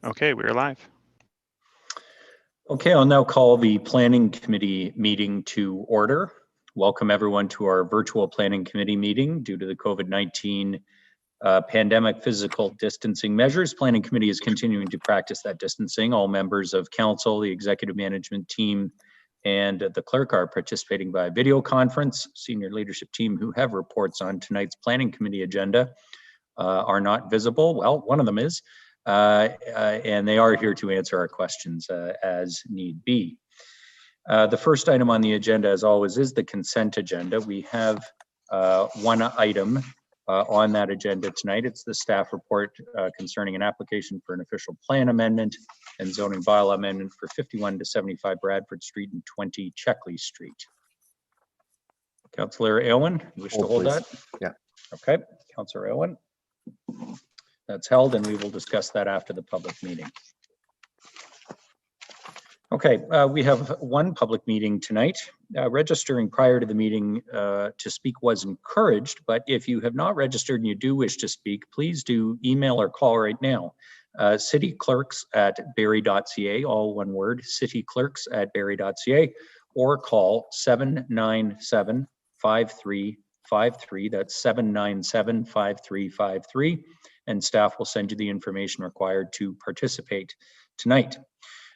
Okay, we're live. Okay, I'll now call the Planning Committee meeting to order. Welcome everyone to our virtual Planning Committee meeting. Due to the COVID-19 pandemic physical distancing measures, Planning Committee is continuing to practice that distancing. All members of Council, the executive management team, and the clerk are participating by video conference. Senior leadership team who have reports on tonight's Planning Committee agenda are not visible. Well, one of them is. And they are here to answer our questions as need be. The first item on the agenda, as always, is the consent agenda. We have one item on that agenda tonight. It's the staff report concerning an application for an official plan amendment and zoning bylaw amendment for 51 to 75 Bradford Street and 20 Checkley Street. Councillor Aylwin, you wish to hold that? Yeah. Okay, Councillor Aylwin. That's held, and we will discuss that after the public meeting. Okay, we have one public meeting tonight. Registering prior to the meeting to speak was encouraged, but if you have not registered and you do wish to speak, please do email or call right now. cityclerks@barrie.ca, all one word, cityclerks@barrie.ca, or call 797-5353. That's 797-5353. And staff will send you the information required to participate tonight.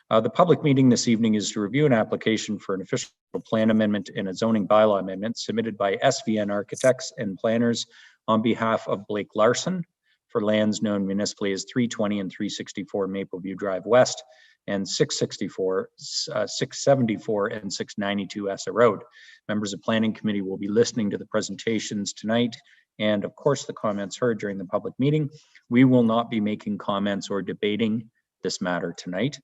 The public meeting this evening is to review an application for an official plan amendment and a zoning bylaw amendment submitted by SVN Architects and Planners on behalf of Blake Larson for lands known municipally as 320 and 364 Mapleview Drive West and 664, 674 and 692 Essa Road. Members of Planning Committee will be listening to the presentations tonight and of course the comments heard during the public meeting. We will not be making comments or debating this matter tonight.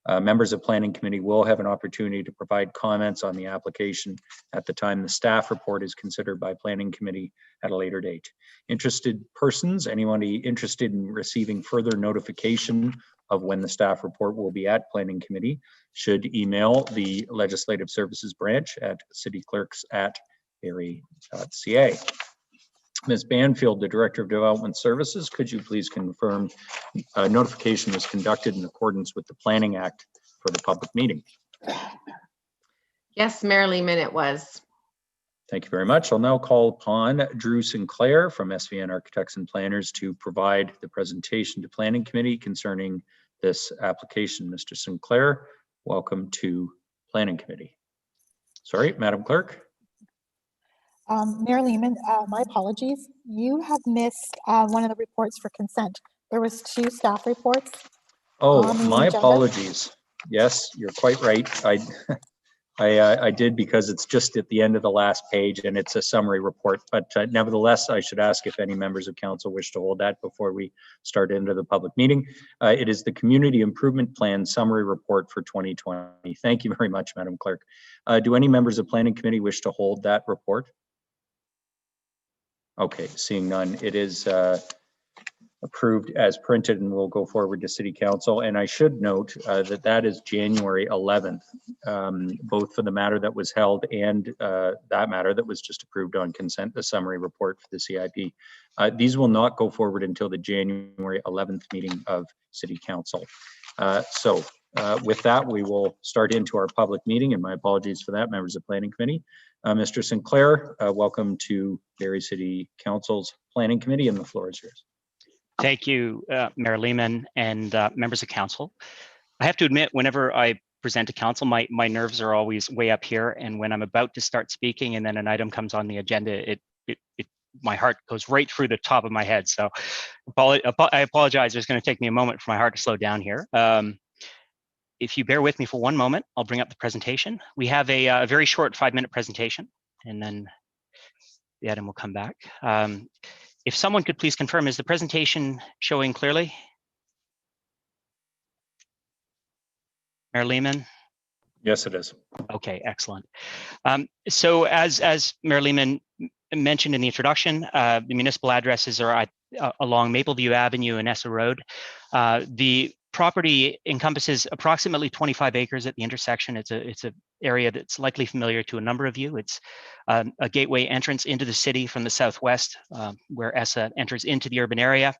Members of Planning Committee will have an opportunity to provide comments on the application at the time the staff report is considered by Planning Committee at a later date. Interested persons, anyone interested in receiving further notification of when the staff report will be at Planning Committee should email the Legislative Services Branch at cityclerks@barrie.ca. Ms. Banfield, the Director of Development Services, could you please confirm notification was conducted in accordance with the Planning Act for the public meeting? Yes, Mayor Lehman, it was. Thank you very much. I'll now call upon Drew Sinclair from SVN Architects and Planners to provide the presentation to Planning Committee concerning this application. Mr. Sinclair, welcome to Planning Committee. Sorry, Madam Clerk. Mayor Lehman, my apologies. You have missed one of the reports for consent. There was 2 staff reports. Oh, my apologies. Yes, you're quite right. I did because it's just at the end of the last page and it's a summary report. But nevertheless, I should ask if any members of council wish to hold that before we start into the public meeting. It is the Community Improvement Plan Summary Report for 2020. Thank you very much, Madam Clerk. Do any members of Planning Committee wish to hold that report? Okay, seeing none, it is approved as printed and will go forward to City Council. And I should note that is January 11th, both for the matter that was held and that matter that was just approved on consent, the summary report for the CIP. These will not go forward until the January 11th meeting of City Council. So with that, we will start into our public meeting, and my apologies for that, members of Planning Committee. Mr. Sinclair, welcome to Barrie City Council's Planning Committee, and the floor is yours. Thank you, Mayor Lehman and members of council. I have to admit, whenever I present to council, my nerves are always way up here, and when I'm about to start speaking and then an item comes on the agenda, my heart goes right through the top of my head. So I apologize. It's going to take me a moment for my heart to slow down here. If you bear with me for one moment, I'll bring up the presentation. We have a very short 5-minute presentation, and then the item will come back. If someone could please confirm, is the presentation showing clearly? Mayor Lehman? Yes, it is. Okay, excellent. So as Mayor Lehman mentioned in the introduction, the municipal addresses are along Mapleview Avenue and Essa Road. The property encompasses approximately 25 acres at the intersection. It's a area that's likely familiar to a number of you. It's a gateway entrance into the city from the southwest, where ESSA enters into the urban area,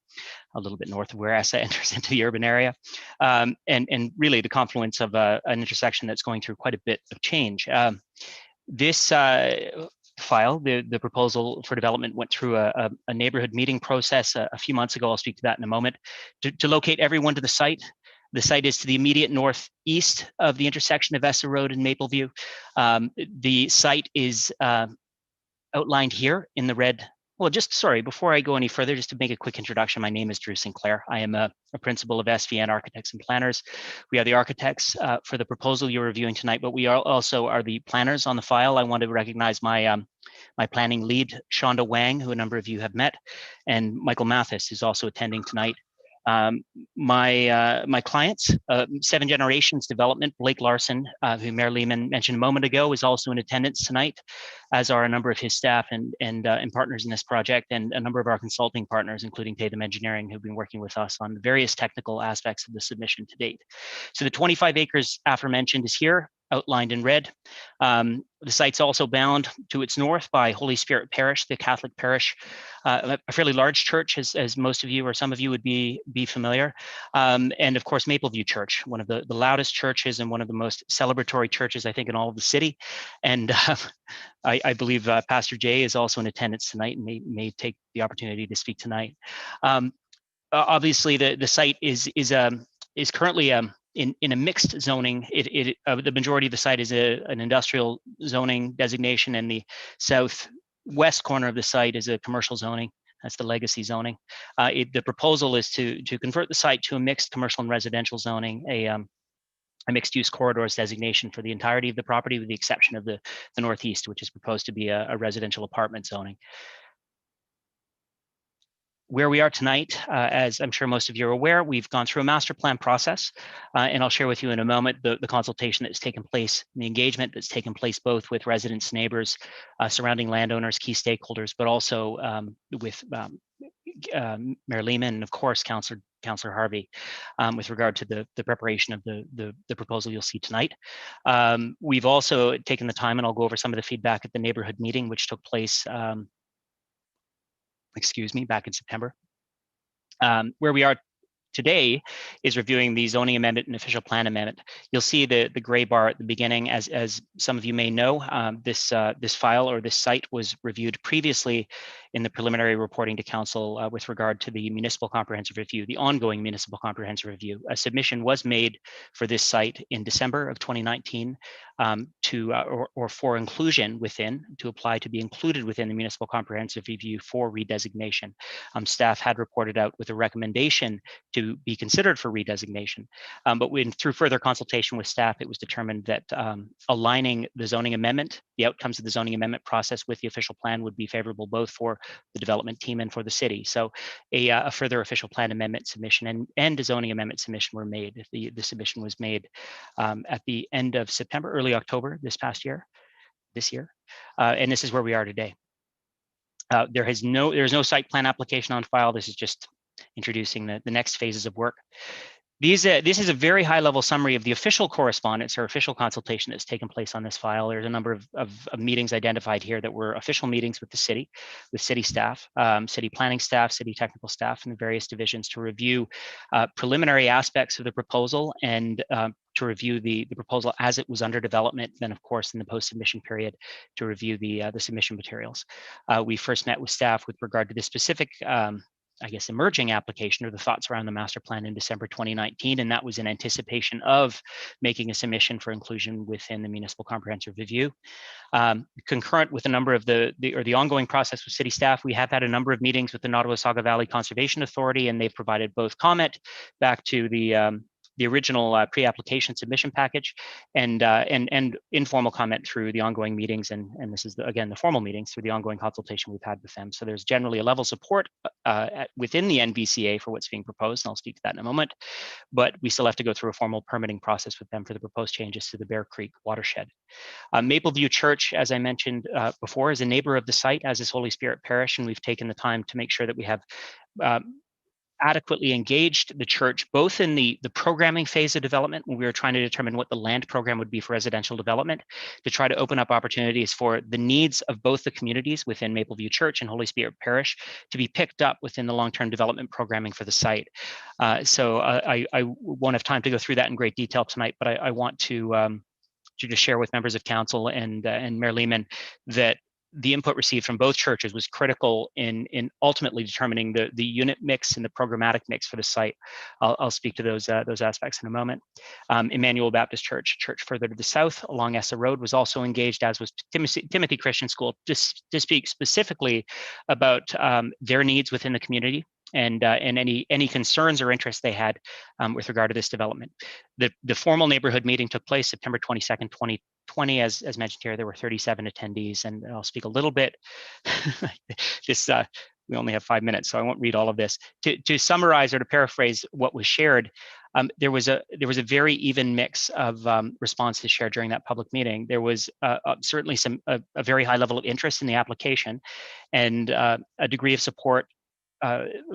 a little bit north of where ESSA enters into the urban area, and really the confluence of an intersection that's going through quite a bit of change. This file, the proposal for development, went through a neighborhood meeting process a few months ago. I'll speak to that in a moment. To locate everyone to the site is to the immediate northeast of the intersection of ESSA Road and Mapleview. The site is outlined here in the red. Well, before I go any further, just to make a quick introduction, my name is Drew Sinclair. I am a principal of SVN Architects and Planners. We are the architects for the proposal you're reviewing tonight, but we also are the planners on the file. I want to recognize my my planning lead, Shonda Wang, who a number of you have met, and Michael Mathis, who's also attending tonight. My clients, Seven Generations Development, Blake Larson, who Mayor Lehman mentioned a moment ago, is also in attendance tonight, as are a number of his staff and partners in this project, and a number of our consulting partners, including Tatum Engineering, who've been working with us on various technical aspects of the submission to date. So the 25 acres aforementioned is here, outlined in red. The site's also bound to its north by Holy Spirit Parish, the Catholic parish, a fairly large church, as most of you or some of you would be familiar, and of course Mapleview Church, one of the loudest churches and one of the most celebratory churches, I think, in all of the city. And I believe Pastor Jay is also in attendance tonight and may take the opportunity to speak tonight. Obviously, the site is currently in a mixed zoning. The majority of the site is an industrial zoning designation, and the southwest corner of the site is a commercial zoning. That's the legacy zoning. The proposal is to convert the site to a mixed commercial and residential zoning, a mixed-use corridors designation for the entirety of the property, with the exception of the northeast, which is proposed to be a residential apartment zoning. Where we are tonight, as I'm sure most of you are aware, we've gone through a master plan process, and I'll share with you in a moment the consultation that's taken place, the engagement that's taken place both with residents, neighbors, surrounding landowners, key stakeholders, but also with Mayor Lehman and, of course, Councillor Harvey, with regard to the preparation of the proposal you'll see tonight. We've also taken the time, and I'll go over some of the feedback at the neighborhood meeting, which took place back in September. Where we are today is reviewing the zoning amendment and official plan amendment. You'll see the gray bar at the beginning. As some of you may know, this file or this site was reviewed previously in the preliminary reporting to council with regard to the municipal comprehensive review, the ongoing municipal comprehensive review. A submission was made for this site in December of 2019 for inclusion to apply to be included within the municipal comprehensive review for redesignation. Staff had reported out with a recommendation to be considered for redesignation, but through further consultation with staff, it was determined that aligning the zoning amendment, the outcomes of the zoning amendment process with the official plan would be favorable both for the development team and for the city. So a further official plan amendment submission and a zoning amendment submission were made. The submission was made at the end of September, early October this year, and this is where we are today. There's no site plan application on file. This is just introducing the next phases of work. This is a very high-level summary of the official correspondence or official consultation that's taken place on this file. There's a number of meetings identified here that were official meetings with the city, with city staff, city planning staff, city technical staff, and the various divisions to review preliminary aspects of the proposal and to review the proposal as it was under development. Then, of course, in the post-submission period, to review the submission materials. We first met with staff with regard to this specific emerging application or the thoughts around the master plan in December 2019, and that was in anticipation of making a submission for inclusion within the municipal comprehensive review. Concurrent with a number of the ongoing process with city staff, we have had a number of meetings with the Nottawasaga Valley Conservation Authority, and they've provided both comment back to the original pre-application submission package and informal comment through the ongoing meetings, and this is again the formal meetings through the ongoing consultation we've had with them. So there's generally a level of support within the NVCA for what's being proposed, and I'll speak to that in a moment, but we still have to go through a formal permitting process with them for the proposed changes to the Bear Creek watershed. Mapleview Church, as I mentioned before, is a neighbor of the site, as is Holy Spirit Parish, and we've taken the time to make sure that we have adequately engaged the church, both in the programming phase of development, when we were trying to determine what the land program would be for residential development, to try to open up opportunities for the needs of both the communities within Mapleview Church and Holy Spirit Parish to be picked up within the long-term development programming for the site. So I won't have time to go through that in great detail tonight, but I want to just share with members of council and Mayor Lehman that the input received from both churches was critical in ultimately determining the unit mix and the programmatic mix for the site. I'll speak to those aspects in a moment. Emmanuel Baptist Church further to the south along Essa Road was also engaged, as was Timothy Christian School, to speak specifically about their needs within the community and any concerns or interests they had with regard to this development. The formal neighborhood meeting took place September 22nd, 2020. As mentioned here, there were 37 attendees, and I'll speak a little bit. We only have 5 minutes, so I won't read all of this. To summarize or to paraphrase what was shared, there was a very even mix of responses shared during that public meeting. There was certainly a very high level of interest in the application, and a degree of support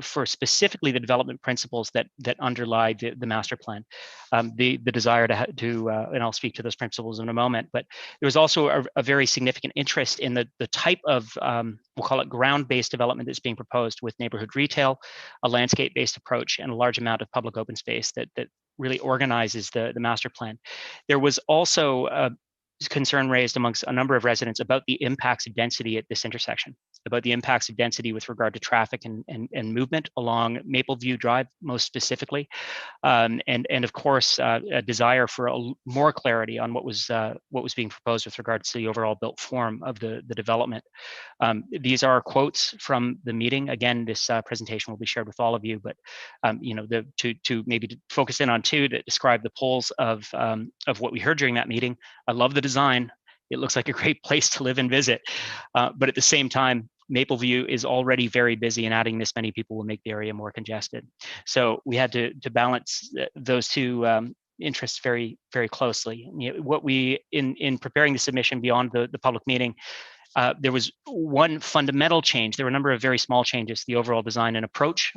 for specifically the development principles that underlie the master plan, the desire to and I'll speak to those principles in a moment. But there was also a very significant interest in the type of we'll call it ground-based development that's being proposed, with neighborhood retail, a landscape-based approach, and a large amount of public open space that really organizes the master plan. There was also concern raised amongst a number of residents about the impacts of density at this intersection, about the impacts of density with regard to traffic and movement along Mapleview Drive, most specifically, and of course a desire for more clarity on what was being proposed with regards to the overall built form of the development. These are quotes from the meeting. Again, this presentation will be shared with all of you, but to maybe focus in on two that describe the poles of what we heard during that meeting. I love the design. It looks like a great place to live and visit, but at the same time, Mapleview is already very busy, and adding this many people will make the area more congested. So we had to balance those two interests very, very closely. What we in preparing the submission beyond the public meeting, there was one fundamental change. There were a number of very small changes to the overall design and approach,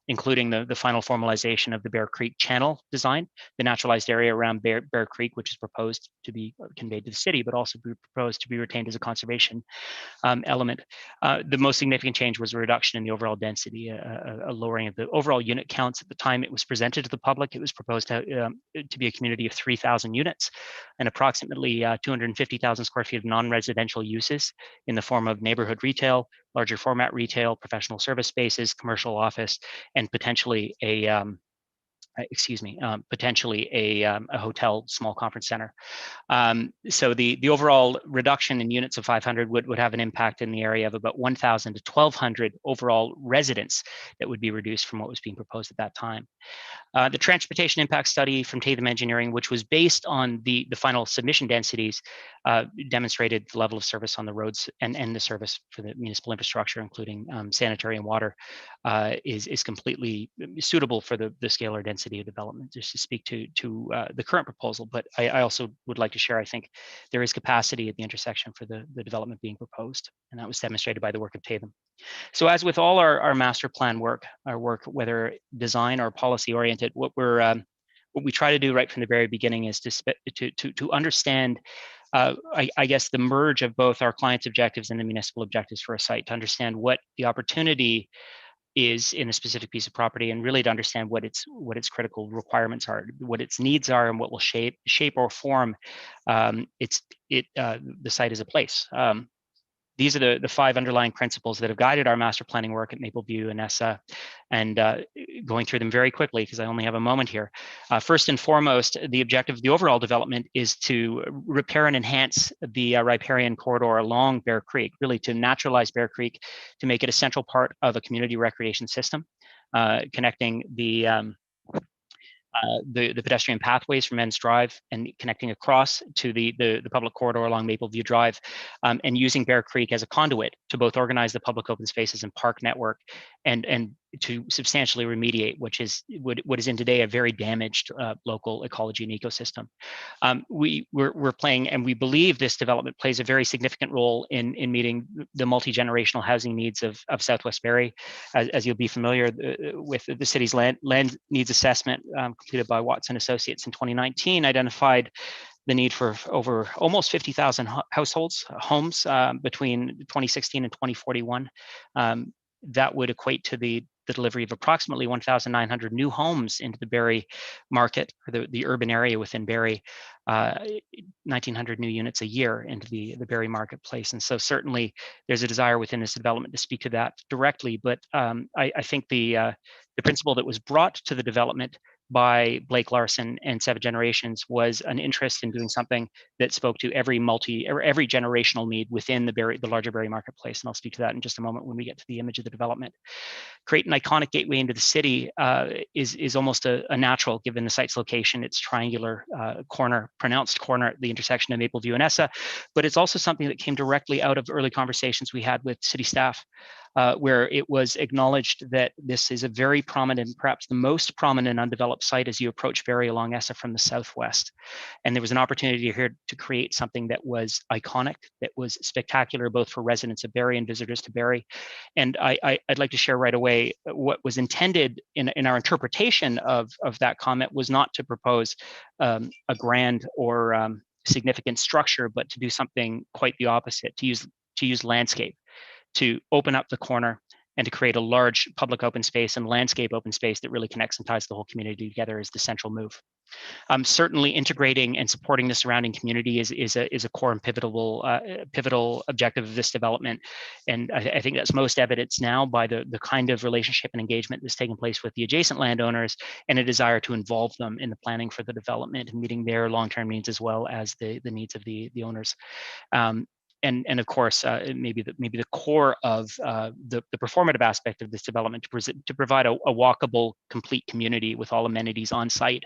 including the final formalization of the Bear Creek Channel design, the naturalized area around Bear Creek, which is proposed to be conveyed to the city, but also proposed to be retained as a conservation element. The most significant change was a reduction in the overall density, a lowering of the overall unit counts. At the time it was presented to the public, it was proposed to be a community of 3,000 units and approximately 250,000 square feet of non-residential uses in the form of neighborhood retail, larger format retail, professional service spaces, commercial office, and potentially a hotel, small conference center. So the overall reduction in units of 500 would have an impact in the area of about 1,000 to 1,200 overall residents that would be reduced from what was being proposed at that time. The transportation impact study from Tatham Engineering, which was based on the final submission densities, demonstrated the level of service on the roads and the service for the municipal infrastructure, including sanitary and water, is completely suitable for the scale or density of development. Just to speak to the current proposal, but I also would like to share, I think there is capacity at the intersection for the development being proposed, and that was demonstrated by the work of Tatham. So as with all our master plan work, whether design or policy oriented, what we try to do right from the very beginning is to understand, I guess, the merge of both our client's objectives and the municipal objectives for a site, to understand what the opportunity is in a specific piece of property, and really to understand what its critical requirements are, what its needs are, and what will shape or form the site as a place. These are the 5 underlying principles that have guided our master planning work at Mapleview and Essa, and going through them very quickly because I only have a moment here. First and foremost, the objective of the overall development is to repair and enhance the riparian corridor along Bear Creek, really to naturalize Bear Creek, to make it a central part of a community recreation system, connecting the pedestrian pathways from Men's Drive and connecting across to the public corridor along Mapleview Drive, and using Bear Creek as a conduit to both organize the public open spaces and park network and to substantially remediate, what is in today a very damaged local ecology and ecosystem. We're playing, and we believe this development plays a very significant role in meeting the multi-generational housing needs of Southwest Barrie. As you'll be familiar with, the city's land needs assessment completed by Watson Associates in 2019 identified the need for over almost 50,000 homes between 2016 and 2041. That would equate to the delivery of approximately 1,900 new homes into the Barrie market, or the urban area within Barrie, 1,900 new units a year into the Barrie marketplace. And so certainly there's a desire within this development to speak to that directly. But I think the principle that was brought to the development by Blake Larson and Seven Generations was an interest in doing something that spoke to every generational need within the larger Barrie marketplace. And I'll speak to that in just a moment when we get to the image of the development. Create an iconic gateway into the city is almost a natural given the site's location, its triangular pronounced corner at the intersection of Mapleview and Essa. But it's also something that came directly out of early conversations we had with city staff, where it was acknowledged that this is a very prominent, perhaps the most prominent undeveloped site as you approach Barrie along Essa from the southwest. And there was an opportunity here to create something that was iconic, that was spectacular, both for residents of Barrie and visitors to Barrie. And I'd like to share right away what was intended in our interpretation of that comment was not to propose a grand or significant structure, but to do something quite the opposite, to use landscape, to open up the corner and to create a large public open space and landscape open space that really connects and ties the whole community together is the central move. Certainly integrating and supporting the surrounding community is a core and pivotal objective of this development. And I think that's most evidenced now by the kind of relationship and engagement that's taking place with the adjacent landowners and a desire to involve them in the planning for the development and meeting their long-term needs as well as the needs of the owners. And of course, maybe the core of the performative aspect of this development to provide a walkable, complete community with all amenities on site,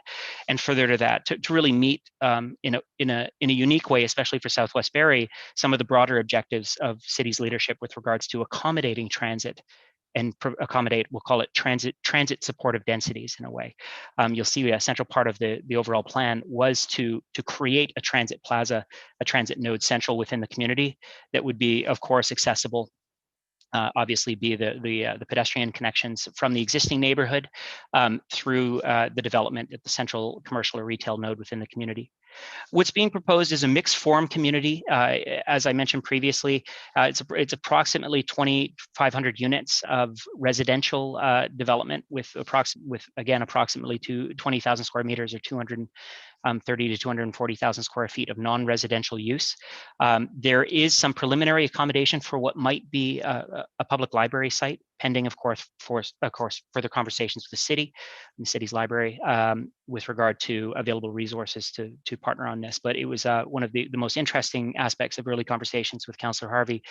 and further to that, to really meet in a unique way, especially for Southwest Barrie, some of the broader objectives of city's leadership with regards to accommodating transit and accommodate, we'll call it transit supportive densities in a way. You'll see a central part of the overall plan was to create a transit plaza, a transit node central within the community that would be, of course, accessible. Obviously, be the pedestrian connections from the existing neighborhood through the development at the central commercial or retail node within the community. What's being proposed is a mixed form community. As I mentioned previously, it's approximately 2,500 units of residential development with approximately 20,000 square meters or 230 to 240,000 square feet of non-residential use. There is some preliminary accommodation for what might be a public library site, pending, of course, further conversations with the city and the city's library with regard to available resources to partner on this. But it was one of the most interesting aspects of early conversations with Councillor Harvey,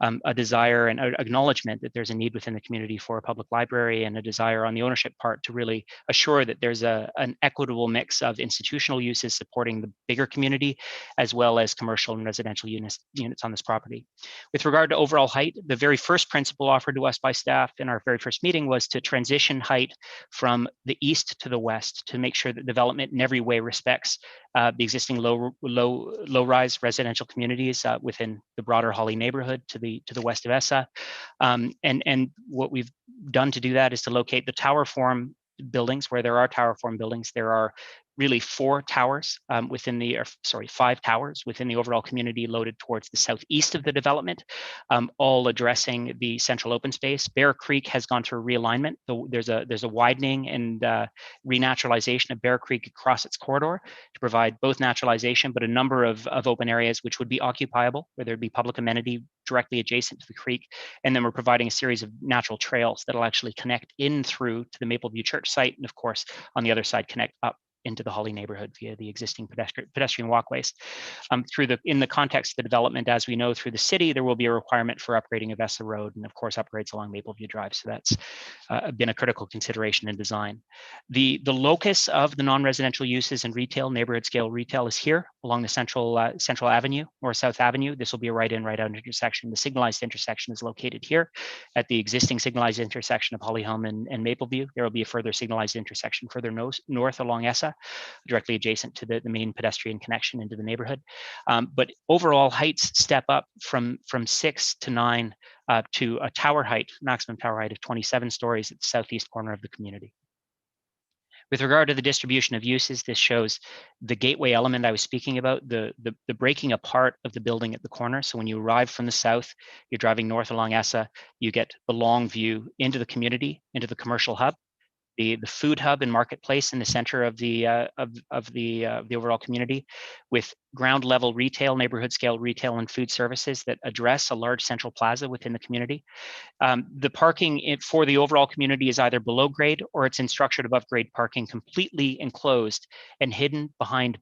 a desire and acknowledgement that there's a need within the community for a public library and a desire on the ownership part to really assure that there's an equitable mix of institutional uses supporting the bigger community, as well as commercial and residential units on this property. With regard to overall height, the very first principle offered to us by staff in our very first meeting was to transition height from the east to the west to make sure that development in every way respects the existing low-rise residential communities within the broader Holly neighborhood to the west of Essa. And what we've done to do that is to locate the tower form buildings where there are tower form buildings. There are really 5 towers within the overall community loaded towards the southeast of the development, all addressing the central open space. Bear Creek has gone through realignment. There's a widening and renaturalization of Bear Creek across its corridor to provide both naturalization, but a number of open areas which would be occupiable, where there'd be public amenity directly adjacent to the creek. And then we're providing a series of natural trails that'll actually connect in through to the Mapleview Church site, and of course, on the other side, connect up into the Holly neighborhood via the existing pedestrian walkways. In the context of the development, as we know through the city, there will be a requirement for upgrading of Essa Road and of course upgrades along Mapleview Drive. So that's been a critical consideration in design. The locus of the non-residential uses and retail, neighborhood scale retail is here along the Central Avenue or South Avenue. This will be a right-in, right-out intersection. The signalized intersection is located here at the existing signalized intersection of Hollyholm and Mapleview. There will be a further signalized intersection further north along ESSA, directly adjacent to the main pedestrian connection into the neighborhood. But overall heights step up from 6 to 9 to a tower height, maximum tower height of 27 stories at the southeast corner of the community. With regard to the distribution of uses, this shows the gateway element I was speaking about, the breaking apart of the building at the corner. So when you arrive from the south, you're driving north along ESSA, you get the long view into the community, into the commercial hub, the food hub and marketplace in the center of the overall community, with ground level retail, neighborhood scale retail and food services that address a large central plaza within the community. The parking for the overall community is either below grade or it's in structured above grade parking, completely enclosed and hidden behind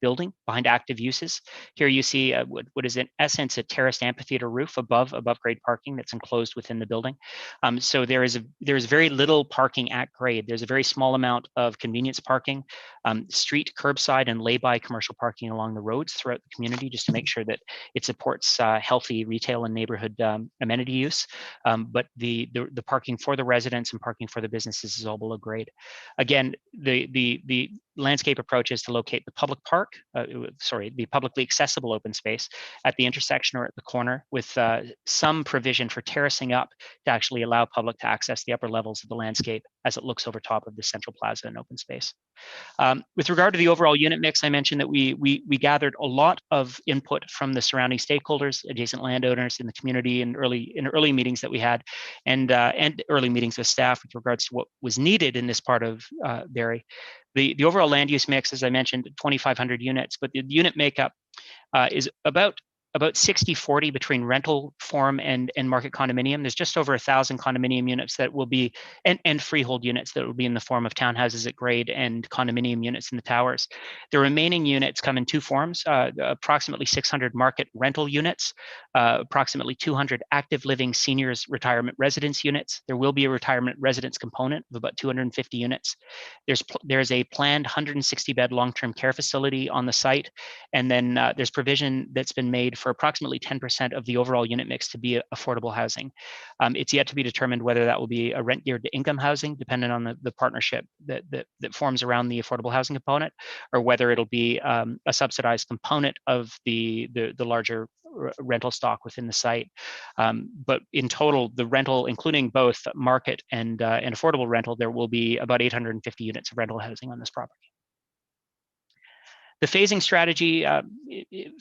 active uses. Here you see what is in essence a terraced amphitheater roof above grade parking that's enclosed within the building. So there is very little parking at grade. There's a very small amount of convenience parking, street, curbside, and lay-by commercial parking along the roads throughout the community, just to make sure that it supports healthy retail and neighborhood amenity use. But the parking for the residents and parking for the businesses is all below grade. Again, the landscape approach is to locate the public park, the publicly accessible open space at the intersection or at the corner, with some provision for terracing up to actually allow public to access the upper levels of the landscape as it looks over top of the central plaza and open space. With regard to the overall unit mix, I mentioned that we gathered a lot of input from the surrounding stakeholders, adjacent landowners in the community in early meetings that we had, and early meetings with staff with regards to what was needed in this part of Barrie. The overall land use mix, as I mentioned, 2,500 units, but the unit makeup is about 60-40 between rental form and market condominium. There's just over 1,000 condominium units that will be, and freehold units that will be in the form of townhouses at grade and condominium units in the towers. The remaining units come in two forms, approximately 600 market rental units, approximately 200 active living seniors retirement residence units. There will be a retirement residence component of about 250 units. There's a planned 160-bed long-term care facility on the site, and then there's provision that's been made for approximately 10% of the overall unit mix to be affordable housing. It's yet to be determined whether that will be a rent geared to income housing, dependent on the partnership that forms around the affordable housing component, or whether it'll be a subsidized component of the larger rental stock within the site. But in total, the rental, including both market and affordable rental, there will be about 850 units of rental housing on this property. The phasing strategy,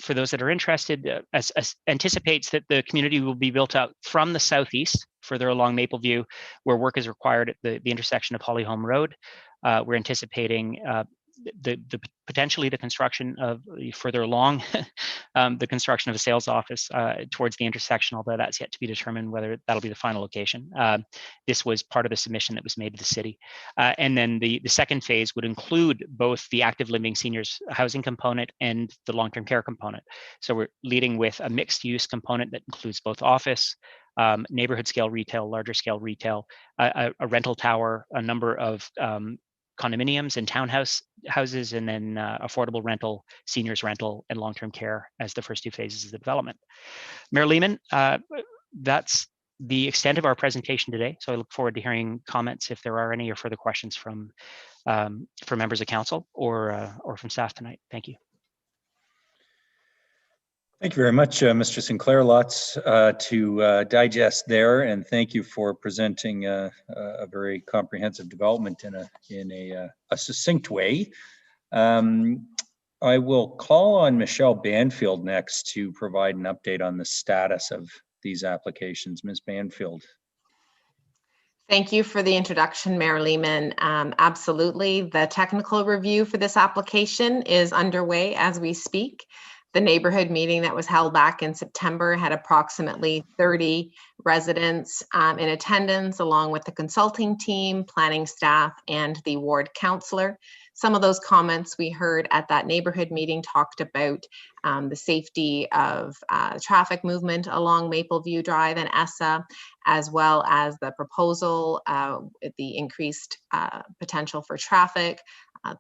for those that are interested, anticipates that the community will be built out from the southeast, further along Mapleview, where work is required at the intersection of Hollyholm Road. We're anticipating potentially the construction of further along the construction of a sales office towards the intersection, although that's yet to be determined whether that'll be the final location. This was part of the submission that was made to the city. And then the second phase would include both the active living seniors housing component and the long-term care component. So we're leading with a mixed use component that includes both office, neighborhood scale retail, larger scale retail, a rental tower, a number of condominiums and houses, and then affordable rental, seniors rental, and long-term care as the first two phases of the development. Mayor Lehman, that's the extent of our presentation today. So I look forward to hearing comments if there are any, or further questions from members of council or from staff tonight. Thank you. Thank you very much, Mr. Sinclair. Lots to digest there, and thank you for presenting a very comprehensive development in a succinct way. I will call on Michelle Banfield next to provide an update on the status of these applications. Ms. Banfield. Thank you for the introduction, Mayor Lehman. Absolutely. The technical review for this application is underway as we speak. The neighborhood meeting that was held back in September had approximately 30 residents in attendance, along with the consulting team, planning staff, and the ward councillor. Some of those comments we heard at that neighborhood meeting talked about the safety of traffic movement along Mapleview Drive and ESSA, as well as the proposal, the increased potential for traffic,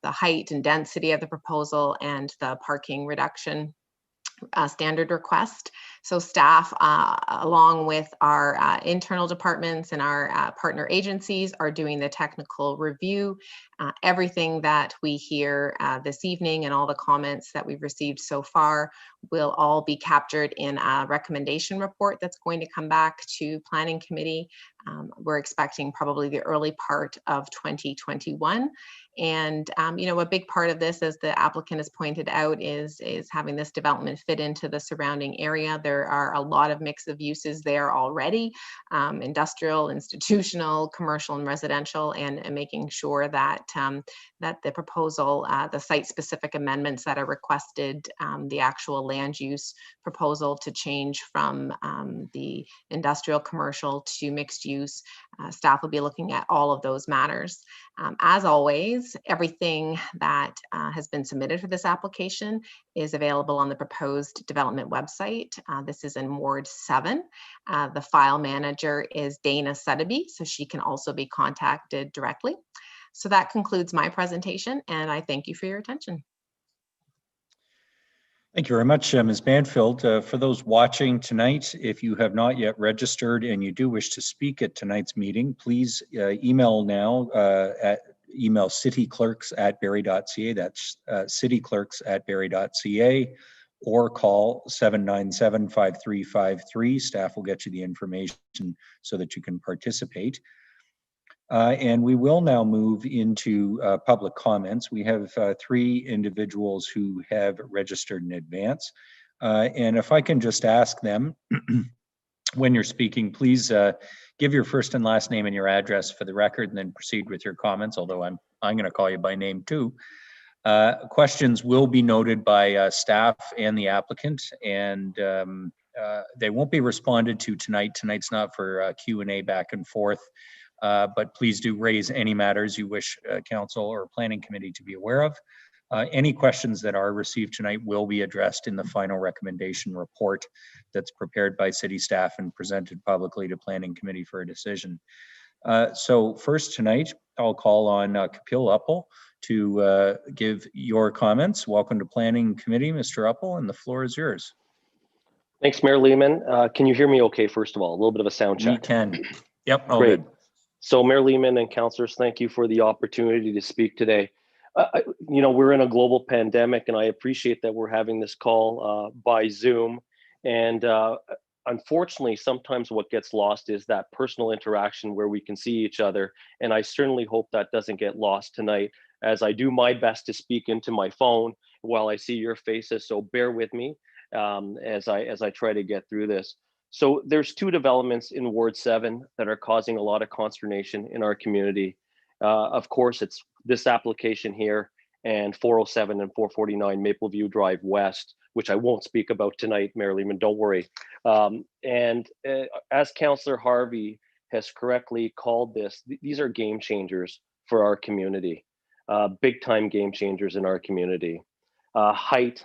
the height and density of the proposal and the parking reduction standard request. So staff, along with our internal departments and our partner agencies, are doing the technical review. Everything that we hear this evening and all the comments that we've received so far will all be captured in a recommendation report that's going to come back to Planning Committee. We're expecting probably the early part of 2021. And, you know, a big part of this, as the applicant has pointed out, is having this development fit into the surrounding area. There are a lot of mix of uses there already, industrial, institutional, commercial, and residential, and making sure that that the proposal, the site-specific amendments that are requested, the actual land use proposal to change from the industrial commercial to mixed use, staff will be looking at all of those matters. As always, everything that has been submitted for this application is available on the proposed development website. This is in Ward 7. The file manager is Dana Sotheby, so she can also be contacted directly. So that concludes my presentation, and I thank you for your attention. Thank you very much, Ms. Banfield. For those watching tonight, if you have not yet registered and you do wish to speak at tonight's meeting, please email now email cityclerks@barrie.ca. That's cityclerks@barrie.ca, or call 797-5353. Staff will get you the information so that you can participate. And we will now move into public comments. We have 3 individuals who have registered in advance. And if I can just ask them, when you're speaking, please give your first and last name and your address for the record, and then proceed with your comments, although I'm going to call you by name too. Questions will be noted by staff and the applicant, and they won't be responded to tonight. Tonight's not for Q&A back and forth. But please do raise any matters you wish council or planning committee to be aware of. Any questions that are received tonight will be addressed in the final recommendation report that's prepared by city staff and presented publicly to planning committee for a decision. So first tonight, I'll call on Kapil Uppal to give your comments. Welcome to planning committee, Mr. Uppal, and the floor is yours. Thanks, Mayor Lehman. Can you hear me okay, first of all? A little bit of a sound check. We can. Yep, all Great. good. So Mayor Lehman and councillors, thank you for the opportunity to speak today. You know, we're in a global pandemic, and I appreciate that we're having this call by Zoom. And unfortunately, sometimes what gets lost is that personal interaction where we can see each other. And I certainly hope that doesn't get lost tonight, as I do my best to speak into my phone while I see your faces. So bear with me as I try to get through this. So there's 2 developments in Ward 7 that are causing a lot of consternation in our community. Of course, it's this application here and 407 and 449 Mapleview Drive West, which I won't speak about tonight, Mayor Lehman, don't worry. As Councillor Harvey has correctly called this, these are game changers for our community, big time game changers in our community. Height,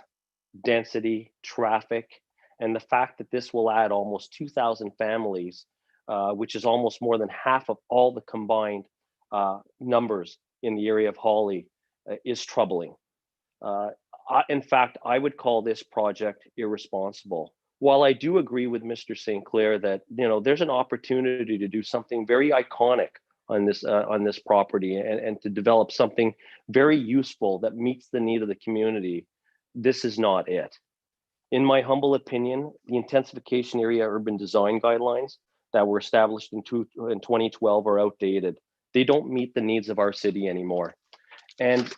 density, traffic, and the fact that this will add almost 2,000 families, which is almost more than half of all the combined numbers in the area of Hawley, is troubling. In fact, I would call this project irresponsible. While I do agree with Mr. Sinclair that, you know, there's an opportunity to do something very iconic on this property and to develop something very useful that meets the need of the community, this is not it. In my humble opinion, the intensification area urban design guidelines that were established in 2012 are outdated. They don't meet the needs of our city anymore. And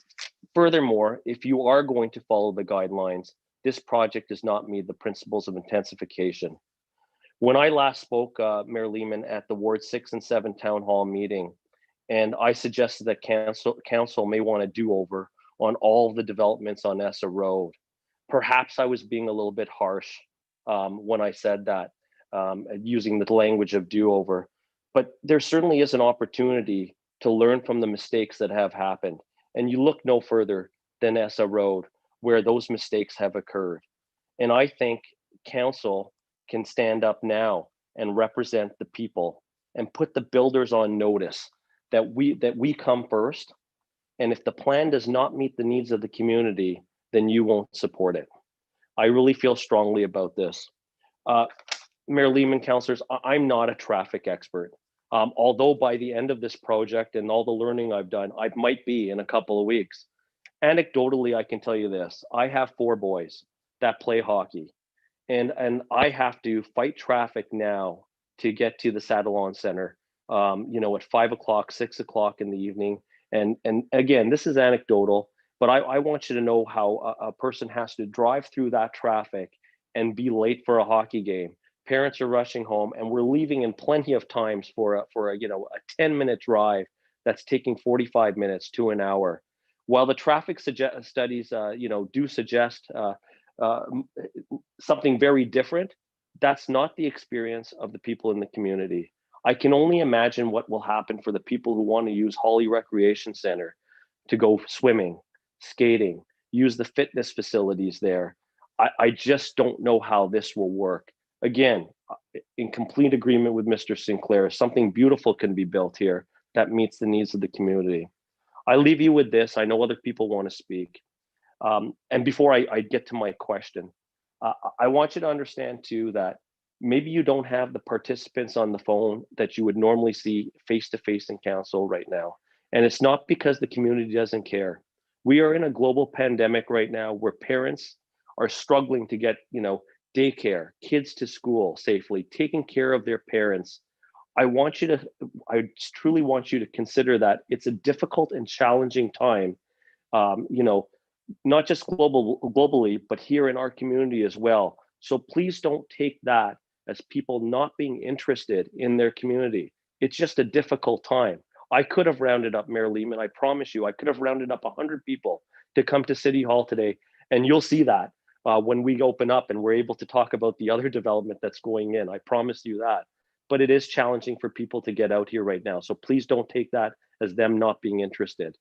furthermore, if you are going to follow the guidelines, this project does not meet the principles of intensification. When I last spoke, Mayor Lehman, at the Ward 6 and 7 Town Hall meeting, and I suggested that council may want a do-over on all of the developments on Essa Road. Perhaps I was being a little bit harsh when I said that, using the language of do-over, but there certainly is an opportunity to learn from the mistakes that have happened. And you look no further than Essa Road, where those mistakes have occurred. And I think council can stand up now and represent the people and put the builders on notice that we come first And if the plan does not meet the needs of the community, then you won't support it. I really feel strongly about this. Mayor Lehman, councillors, I'm not a traffic expert. Although by the end of this project and all the learning I've done, I might be in a couple of weeks. Anecdotally, I can tell you this. I have 4 boys that play hockey, and I have to fight traffic now to get to the Saddle-On Center, at 5 o'clock, 6 o'clock in the evening. And again, this is anecdotal, but I want you to know how a person has to drive through that traffic and be late for a hockey game. Parents are rushing home, and we're leaving in plenty of times for a 10-minute drive that's taking 45 minutes to an hour. While the traffic studies do suggest something very different, that's not the experience of the people in the community. I can only imagine what will happen for the people who want to use Holly Recreation Center to go swimming, skating, use the fitness facilities there. I just don't know how this will work. Again, in complete agreement with Mr. Sinclair, something beautiful can be built here that meets the needs of the community. I leave you with this. I know other people want to speak. And before I get to my question, I want you to understand too that maybe you don't have the participants on the phone that you would normally see face-to-face in council right now. And it's not because the community doesn't care. We are in a global pandemic right now where parents are struggling to get, daycare, kids to school safely, taking care of their parents. I truly want you to consider that it's a difficult and challenging time, not just globally, but here in our community as well. So please don't take that as people not being interested in their community. It's just a difficult time. I could have rounded up, Mayor Lehman, I promise you, I could have rounded up 100 people to come to City Hall today. And you'll see that when we open up and we're able to talk about the other development that's going in. I promise you that. But it is challenging for people to get out here right now. So please don't take that as them not being interested.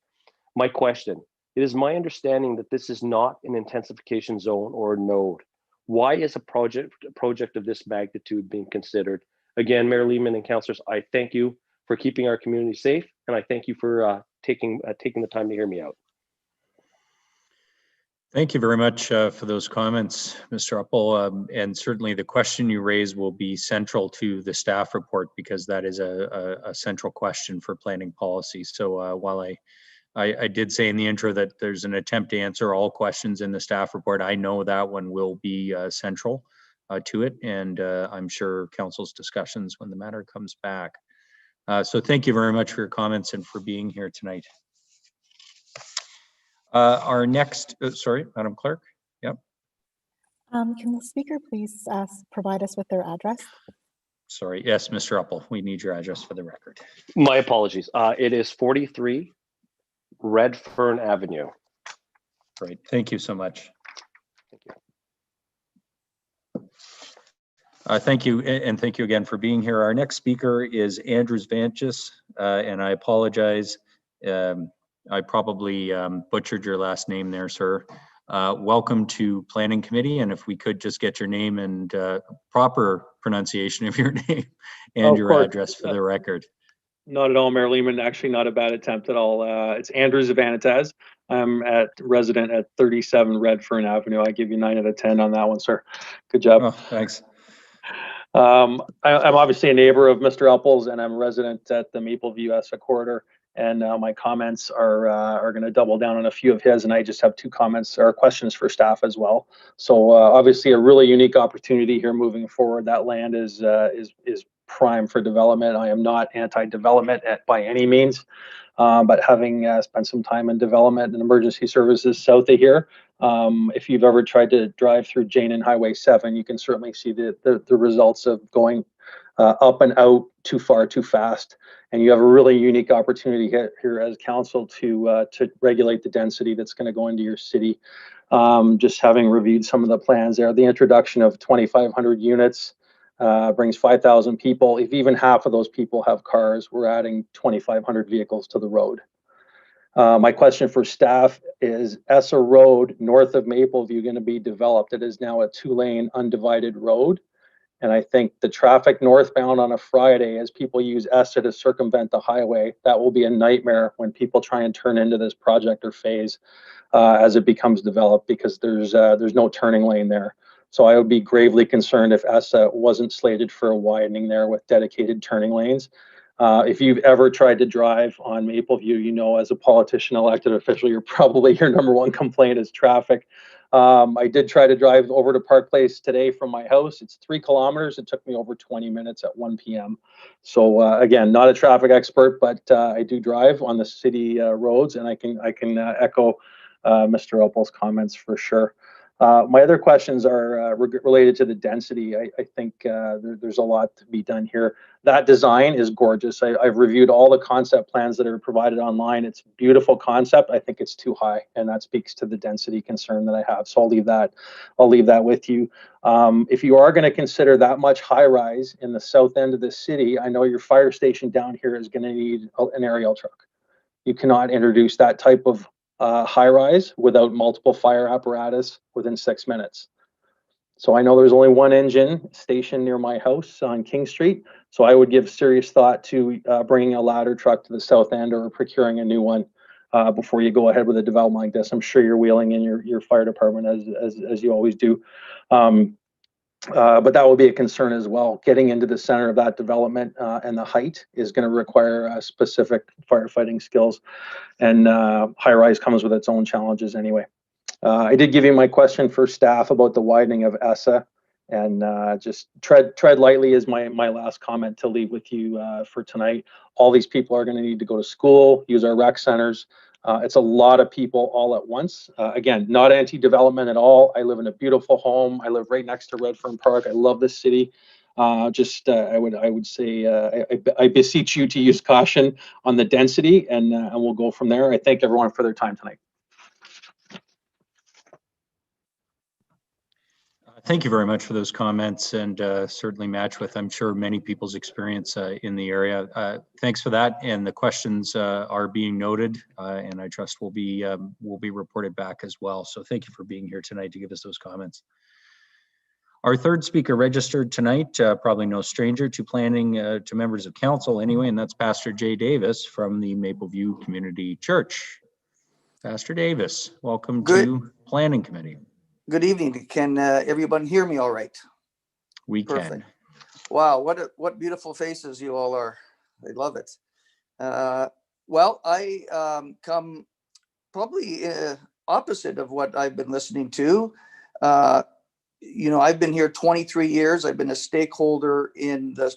My question, it is my understanding that this is not an intensification zone or a node. Why is a project of this magnitude being considered? Again, Mayor Lehman and councillors, I thank you for keeping our community safe, and I thank you for taking the time to hear me out. Thank you very much for those comments, Mr. Uppel. And certainly the question you raised will be central to the staff report because that is a central question for planning policy. So while I did say in the intro that there's an attempt to answer all questions in the staff report, I know that one will be central to it, and I'm sure council's discussions when the matter comes back. So thank you very much for your comments and for being here tonight. Our next, sorry, Madam Clerk. Yep. Can the speaker please provide us with their address? Sorry. Yes, Mr. Uppel, we need your address for the record. My apologies. It is 43 Red Fern Avenue. Great. Thank you so much. Thank you. Thank you, and thank you again for being here. Our next speaker is Andrew Zvanchis, and I apologize. I probably butchered your last name there, sir. Welcome to Planning Committee, and if we could just get your name and proper pronunciation of your name and your address for the record. Not at all, Mayor Lehman. Actually, not a bad attempt at all. It's Andrew Zvanchis. I'm resident at 37 Red Fern Avenue. I give you 9 out of 10 on that one, sir. Good job. Oh, thanks. I'm obviously a neighbor of Mr. Uppel's, and I'm a resident at the Mapleview Essa corridor. And my comments are going to double down on a few of his, and I just have 2 comments or questions for staff as well. So obviously, a really unique opportunity here moving forward. That land is prime for development. I am not anti-development by any means, but having spent some time in development and emergency services south of here, if you've ever tried to drive through Jane and Highway 7, you can certainly see the results of going up and out too far, too fast. And you have a really unique opportunity here as council to regulate the density that's going to go into your city. Just having reviewed some of the plans there, the introduction of 2,500 units brings 5,000 people. If even half of those people have cars, we're adding 2,500 vehicles to the road. My question for staff is Essa Road north of Mapleview going to be developed? It is now a 2-lane undivided road. And I think the traffic northbound on a Friday, as people use ESTA to circumvent the highway, that will be a nightmare when people try and turn into this project or phase as it becomes developed, because there's no turning lane there. So I would be gravely concerned if ESTA wasn't slated for a widening there with dedicated turning lanes. If you've ever tried to drive on Mapleview, you know, as a politician, elected official, you're probably your number one complaint is traffic. I did try to drive over to Park Place today from my house. It's 3 kilometers. It took me over 20 minutes at 1 p.m. So again, not a traffic expert, but I do drive on the city roads, and I can echo Mr. Opal's comments for sure. My other questions are related to the density. I think there's a lot to be done here. That design is gorgeous. I've reviewed all the concept plans that are provided online. It's a beautiful concept. I think it's too high, and that speaks to the density concern that I have. So I'll leave that with you. If you are going to consider that much high rise in the south end of the city, I know your fire station down here is going to need an aerial truck. You cannot introduce that type of high rise without multiple fire apparatus within 6 minutes. So I know there's only one engine station near my house on King Street. So I would give serious thought to bringing a ladder truck to the south end or procuring a new one before you go ahead with a development like this. I'm sure you're wheeling in your fire department as you always do. But that will be a concern as well. Getting into the center of that development and the height is going to require specific firefighting skills, and high rise comes with its own challenges anyway. I did give you my question for staff about the widening of ESSA, and just tread lightly is my last comment to leave with you for tonight. All these people are going to need to go to school, use our rec centers. It's a lot of people all at once. Again, not anti-development at all. I live in a beautiful home. I live right next to Redfern Park. I love this city. I would say I beseech you to use caution on the density, and we'll go from there. I thank everyone for their time tonight. Thank you very much for those comments, and certainly match with, I'm sure, many people's experience in the area. Thanks for that, and the questions are being noted, and I trust will be reported back as well. So thank you for being here tonight to give us those comments. Our third speaker registered tonight, probably no stranger to planning, to members of council anyway, and that's Pastor Jay Davis from the Mapleview Community Church. Pastor Davis, welcome to Planning Committee. Good evening. Can everyone hear me all right? We Perfect. can. Wow, what beautiful faces you all are. I love it. Well, I come probably opposite of what I've been listening to. You know, I've been here 23 years. I've been a stakeholder in the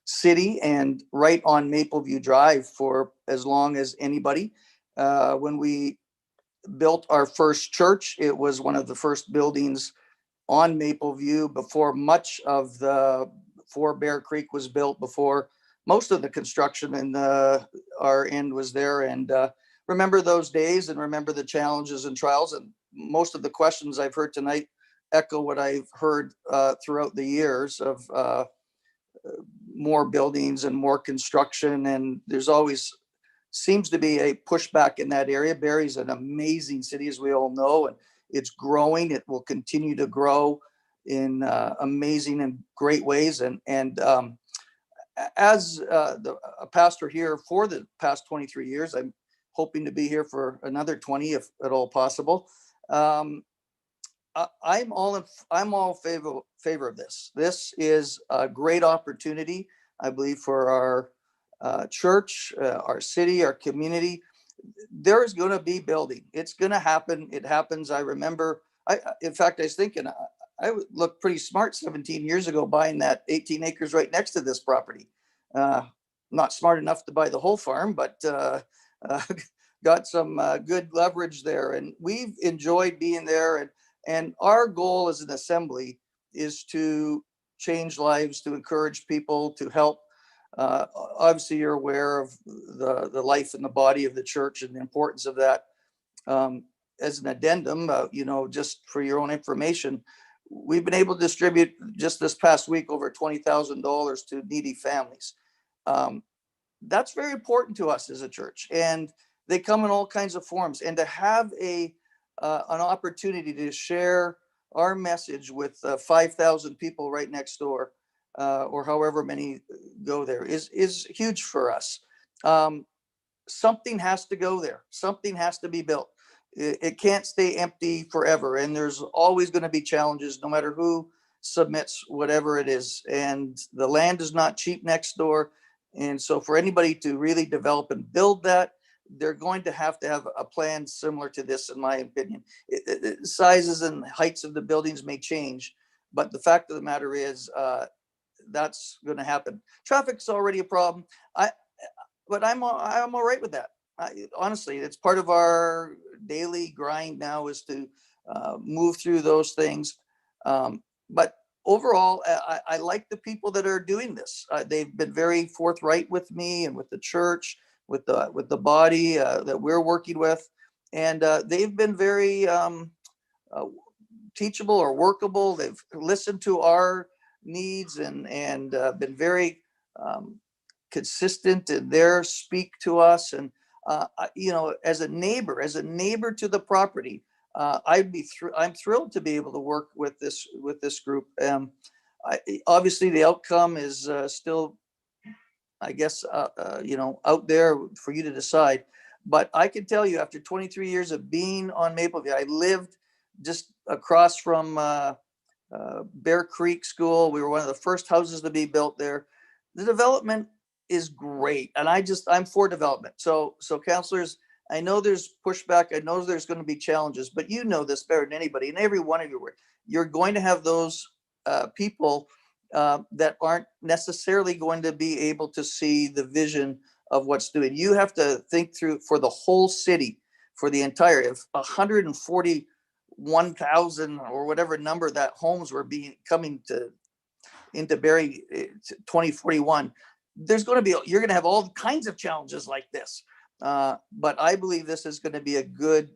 city and right on Mapleview Drive for as long as anybody. When we built our first church, it was one of the first buildings on Mapleview before much of before Bear Creek was built, before most of the construction in our end was there. And remember those days and remember the challenges and trials. And most of the questions I've heard tonight echo what I've heard throughout the years of more buildings and more construction. And there's always seems to be a pushback in that area. Barrie's an amazing city, as we all know, and it's growing. It will continue to grow in amazing and great ways. And as a pastor here for the past 23 years, I'm hoping to be here for another 20, if at all possible. I'm all favor of this. This is a great opportunity, I believe, for our church, our city, our community. There's going to be building. It's going to happen. It happens. I remember, in fact, I was thinking I would look pretty smart 17 years ago buying that 18 acres right next to this property. Not smart enough to buy the whole farm, but got some good leverage there. And we've enjoyed being there. And our goal as an assembly is to change lives, to encourage people, to help. Obviously, you're aware of the life and the body of the church and the importance of that. As an addendum, you know, just for your own information, we've been able to distribute just this past week over $20,000 to needy families. That's very important to us as a church, and they come in all kinds of forms. And to have an opportunity to share our message with 5,000 people right next door or however many go there is huge for us. Something has to go there. Something has to be built. It can't stay empty forever. And there's always going to be challenges no matter who submits whatever it is. And the land is not cheap next door. And so for anybody to really develop and build that, they're going to have a plan similar to this, in my opinion. Sizes and heights of the buildings may change, but the fact of the matter is that's going to happen. Traffic's already a problem. But I'm all right with that. Honestly, it's part of our daily grind now is to move through those things. But overall, I like the people that are doing this. They've been very forthright with me and with the church, with the body that we're working with, and they've been very teachable or workable. They've listened to our needs and been very consistent in their speak to us. And as a neighbor to the property, I'm thrilled to be able to work with this group. Obviously the outcome is still, I guess, out there for you to decide. But I can tell you, after 23 years of being on Mapleview, I lived just across from Bear Creek School. We were one of the first houses to be built there. The development is great, and I'm for development. So councillors, I know there's pushback. I know there's going to be challenges, but you know this better than anybody. And every one of you, you're going to have those people that aren't necessarily going to be able to see the vision of what's doing. You have to think through for the whole city, for the entire, if 141,000 or whatever number that homes were coming into Barrie 2041, you're going to have all kinds of challenges like this. But I believe this is going to be a good,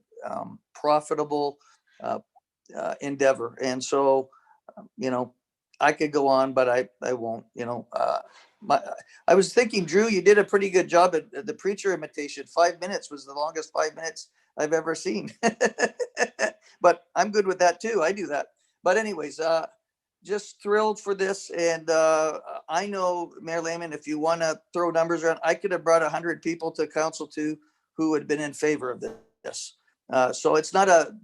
profitable endeavor. And so, I could go on, but I won't. I was thinking, Drew, you did a pretty good job at the preacher imitation. 5 minutes was the longest 5 minutes I've ever seen. But I'm good with that too. I do that. But anyways, just thrilled for this. And I know, Mayor Lehman, if you want to throw numbers around, I could have brought 100 people to council too who had been in favor of this. So it's not a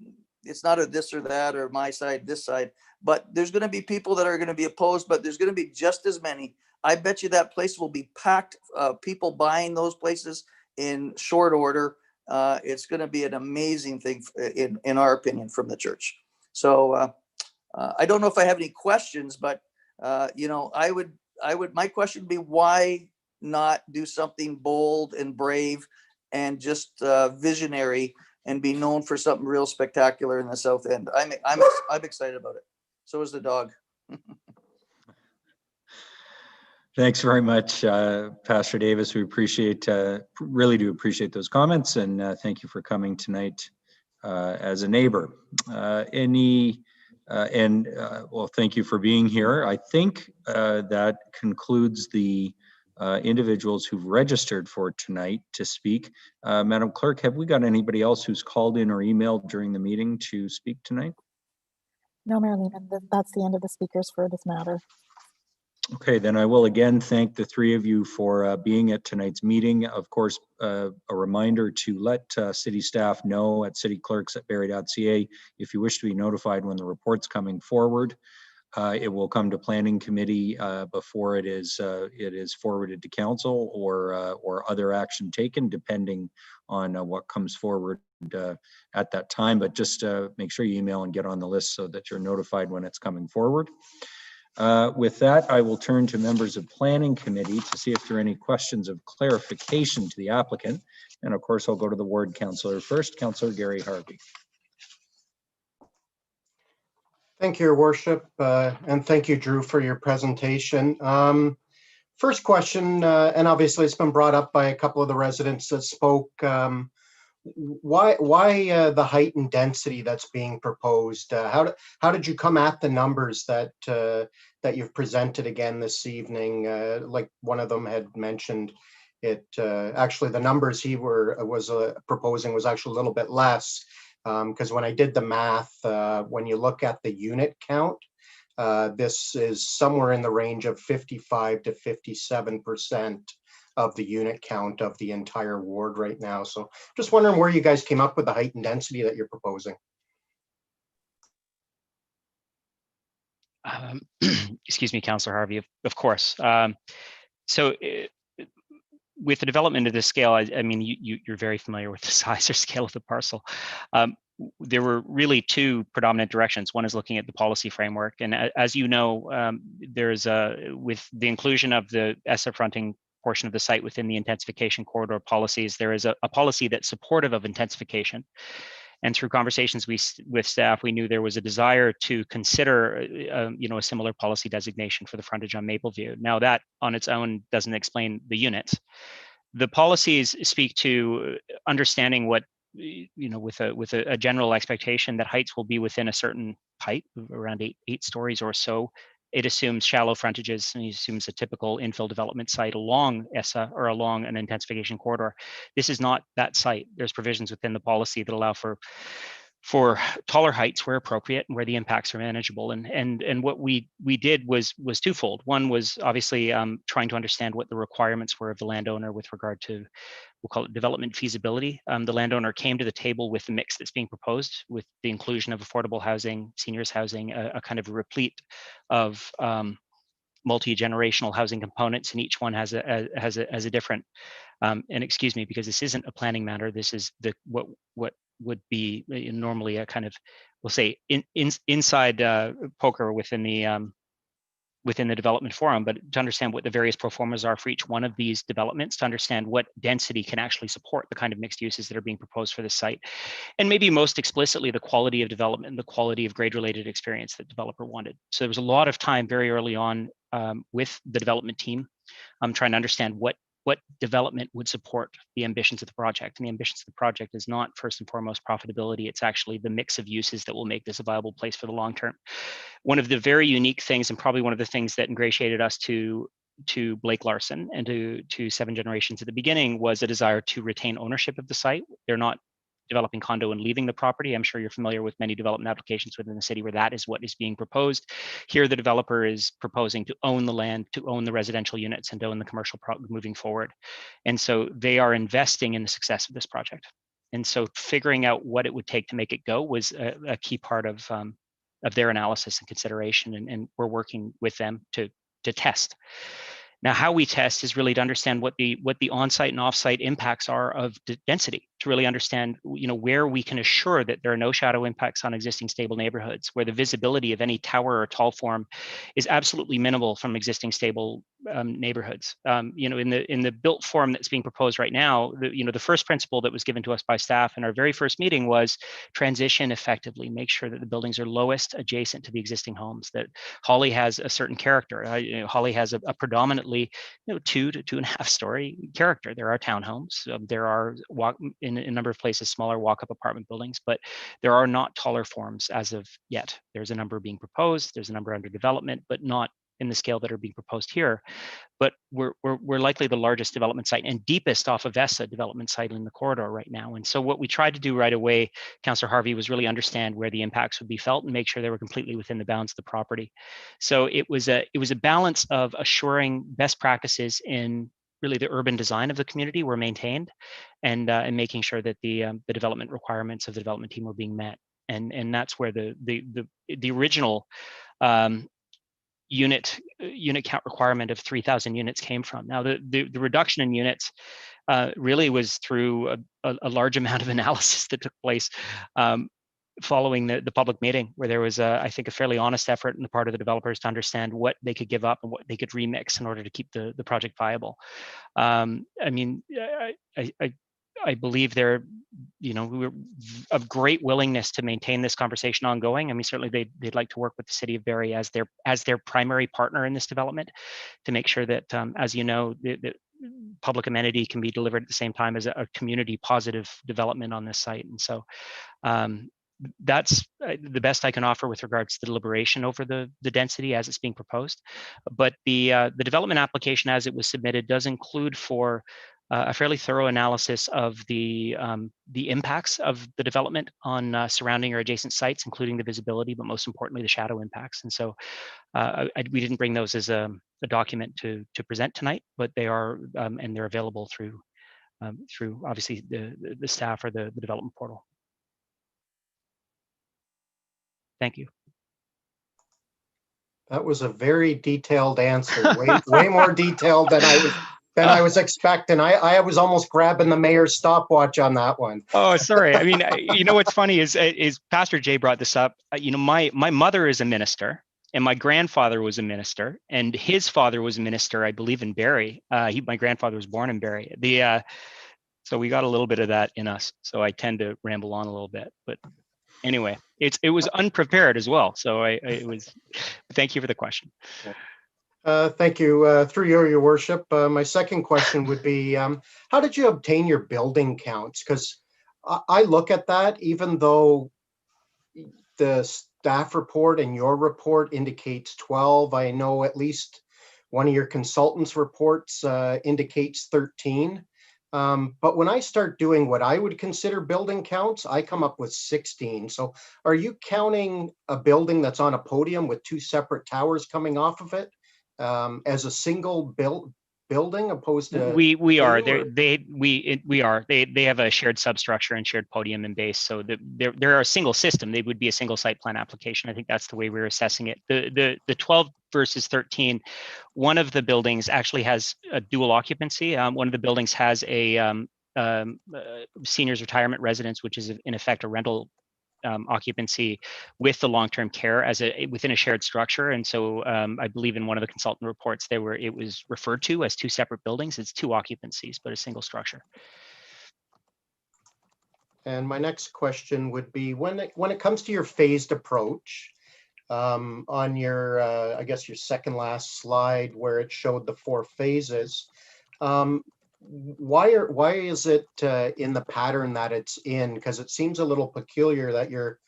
this or that or my side, this side, but there's going to be people that are going to be opposed, but there's going to be just as many. I bet you that place will be packed, people buying those places in short order. It's going to be an amazing thing in our opinion from the church. So I don't know if I have any questions, but I would, my question would be, why not do something bold and brave and just visionary and be known for something real spectacular in the South End? I'm excited about it. So is the dog. Thanks very much, Pastor Davis. We really do appreciate those comments, and thank you for coming tonight as a neighbor. Well, thank you for being here. I think that concludes the individuals who've registered for tonight to speak. Madam Clerk, have we got anybody else who's called in or emailed during the meeting to speak tonight? No, Mayor Lehman, that's the end of the speakers for this matter. Okay, then I will again thank the three of you for being at tonight's meeting. Of course, a reminder to let city staff know at cityclerks@barrie.ca if you wish to be notified when the report's coming forward. It will come to Planning Committee before it is forwarded to Council or other action taken, depending on what comes forward at that time. But just make sure you email and get on the list so that you're notified when it's coming forward. With that, I will turn to members of Planning Committee to see if there are any questions of clarification to the applicant. And of course, I'll go to the ward councillor first, Councillor Gary Harvey. Thank you, Your Worship, and thank you, Drew, for your presentation. First question, and obviously it's been brought up by a couple of the residents that spoke. Why the height and density that's being proposed? How did you come at the numbers that you've presented again this evening? Like one of them had mentioned, it actually the numbers he was proposing was actually a little bit less. Because when I did the math, when you look at the unit count, this is somewhere in the range of 55 to 57% of the unit count of the entire ward right now. So just wondering where you guys came up with the height and density that you're proposing. Excuse me, Councillor Harvey, of course. So with the development of this scale, I mean, you're very familiar with the size or scale of the parcel. There were really two predominant directions. One is looking at the policy framework. And as you know, there's with the inclusion of the ESSA fronting portion of the site within the intensification corridor policies, there is a policy that's supportive of intensification. And through conversations with staff, we knew there was a desire to consider, a similar policy designation for the frontage on Mapleview. Now that on its own doesn't explain the units. The policies speak to understanding what, with a general expectation that heights will be within a certain height, around eight stories or so. It assumes shallow frontages, and it assumes a typical infill development site along ESSA or along an intensification corridor. This is not that site. There's provisions within the policy that allow for taller heights where appropriate and where the impacts are manageable. And what we did was twofold. One was obviously trying to understand what the requirements were of the landowner with regard to, we'll call it development feasibility. The landowner came to the table with the mix that's being proposed, with the inclusion of affordable housing, seniors housing, a kind of a replete of multi-generational housing components, and each one has a different. And excuse me, because this isn't a planning matter. This is what would be normally a kind of, we'll say, inside poker within the development forum, but to understand what the various pro formas are for each one of these developments, to understand what density can actually support the kind of mixed uses that are being proposed for the site. And maybe most explicitly, the quality of development and the quality of grade-related experience that developer wanted. So there was a lot of time very early on with the development team trying to understand what development would support the ambitions of the project. And the ambitions of the project is not first and foremost profitability. It's actually the mix of uses that will make this a viable place for the long term. One of the very unique things, and probably one of the things that ingratiated us to Blake Larson and to Seven Generations at the beginning, was a desire to retain ownership of the site. They're not developing condo and leaving the property. I'm sure you're familiar with many development applications within the city where that is what is being proposed. Here, the developer is proposing to own the land, to own the residential units, and to own the commercial moving forward. And so they are investing in the success of this project. And so figuring out what it would take to make it go was a key part of their analysis and consideration. And we're working with them to test. Now, how we test is really to understand what the on-site and off-site impacts are of density, to really understand, where we can assure that there are no shadow impacts on existing stable neighborhoods, where the visibility of any tower or tall form is absolutely minimal from existing stable neighborhoods. In the built form that's being proposed right now, the first principle that was given to us by staff in our very first meeting was transition effectively, make sure that the buildings are lowest adjacent to the existing homes, that Hawley has a certain character. Hawley has a predominantly 2 to 2.5 story character. There are townhomes, there are in a number of places smaller walk-up apartment buildings, but there are not taller forms as of yet. There's a number being proposed, there's a number under development, but not in the scale that are being proposed here. But we're likely the largest development site and deepest off of ESSA development site in the corridor right now. And so what we tried to do right away, Councillor Harvey, was really understand where the impacts would be felt and make sure they were completely within the bounds of the property. So it was a balance of assuring best practices in really the urban design of the community were maintained, and making sure that the development requirements of the development team were being met. And that's where the original unit count requirement of 3,000 units came from. Now, the reduction in units really was through a large amount of analysis that took place following the public meeting, where there was, I think, a fairly honest effort on the part of the developers to understand what they could give up and what they could remix in order to keep the project viable. I believe there, we were of great willingness to maintain this conversation ongoing. I mean, certainly they'd like to work with the City of Barrie as their primary partner in this development, to make sure that, as you know, the public amenity can be delivered at the same time as a community positive development on this site. And so that's the best I can offer with regards to the deliberation over the density as it's being proposed. But the development application as it was submitted does include for a fairly thorough analysis of the impacts of the development on surrounding or adjacent sites, including the visibility, but most importantly, the shadow impacts. And so we didn't bring those as a document to present tonight, but they are, and they're available through obviously the staff or the development portal. Thank you. That was a very detailed answer, way more detailed than I was expecting. I was almost grabbing the mayor's stopwatch on that one. Oh, sorry. I mean, you know what's funny is Pastor Jay brought this up. You know, my mother is a minister, and my grandfather was a minister, and his father was a minister, I believe, in Barrie. My grandfather was born in Barrie. So we got a little bit of that in us. So I tend to ramble on a little bit, but anyway, it was unprepared as well. So it was. Thank you for the question. Thank you. Through your worship, my second question would be, how did you obtain your building counts? Because I look at that, even though the staff report and your report indicates 12, I know at least one of your consultants' reports indicates 13. But when I start doing what I would consider building counts, I come up with 16. So are you counting a building that's on a podium with two separate towers coming off of it as a single building opposed to? We are they have a shared substructure and shared podium and base, so they're a single system. They would be a single site plan application. I think that's the way we're assessing it. The 12 versus 13, one of the buildings actually has a dual occupancy. One of the buildings has a seniors retirement residence, which is in effect a rental occupancy with the long-term care within a shared structure. And so I believe in one of the consultant reports it was referred to as two separate buildings. It's two occupancies, but a single structure. And my next question would be, when it comes to your phased approach, on your I guess your second last slide where it showed the 4 phases, why is it in the pattern that it's in? Because it seems a little peculiar that you're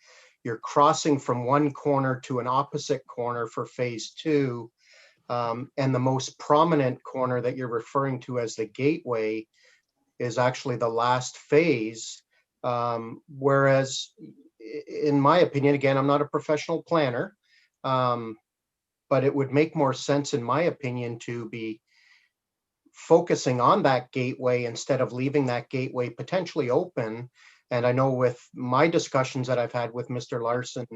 crossing from one corner to an opposite corner for phase 2, and the most prominent corner that you're referring to as the gateway is actually the last phase, whereas in my opinion, again, I'm not a professional planner, but it would make more sense, in my opinion, to be focusing on that gateway instead of leaving that gateway potentially open. And I know with my discussions that I've had with Mr. Larson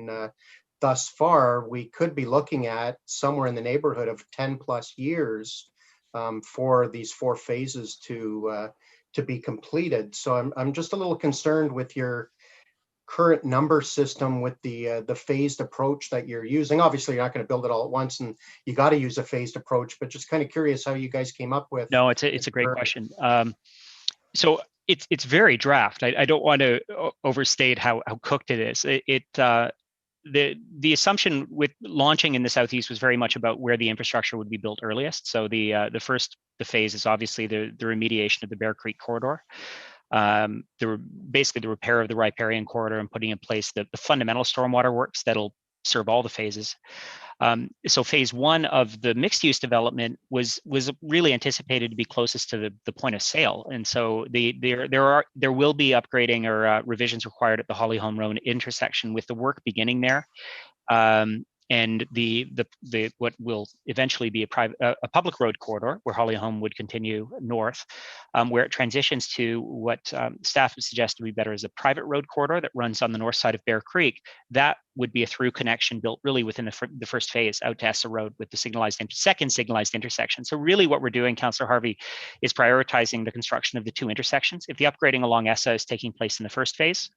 thus far, we could be looking at somewhere in the neighborhood of 10 plus years for these 4 phases to be completed. So I'm just a little concerned with your current number system with the phased approach that you're using. Obviously, you're not going to build it all at once, and you got to use a phased approach. But just kind of curious how you guys came up with. No, it's a great question. So it's very draft. I don't want to overstate how cooked it is. The assumption with launching in the Southeast was very much about where the infrastructure would be built earliest. So the phase is obviously the remediation of the Bear Creek corridor. Basically the repair of the riparian corridor and putting in place the fundamental stormwater works that'll serve all the phases. So phase 1 of the mixed use development was really anticipated to be closest to the point of sale. And so there will be upgrading or revisions required at the Holly Home Road intersection, with the work beginning there. And the what will eventually be a public road corridor where Holly Home would continue north, where it transitions to what staff would suggest would be better as a private road corridor that runs on the north side of Bear Creek. That would be a through connection built really within the first phase out to Essa Road with the second signalized intersection. So really what we're doing, Councillor Harvey, is prioritizing the construction of the 2 intersections. If the upgrading along Essa is taking place in the first phase,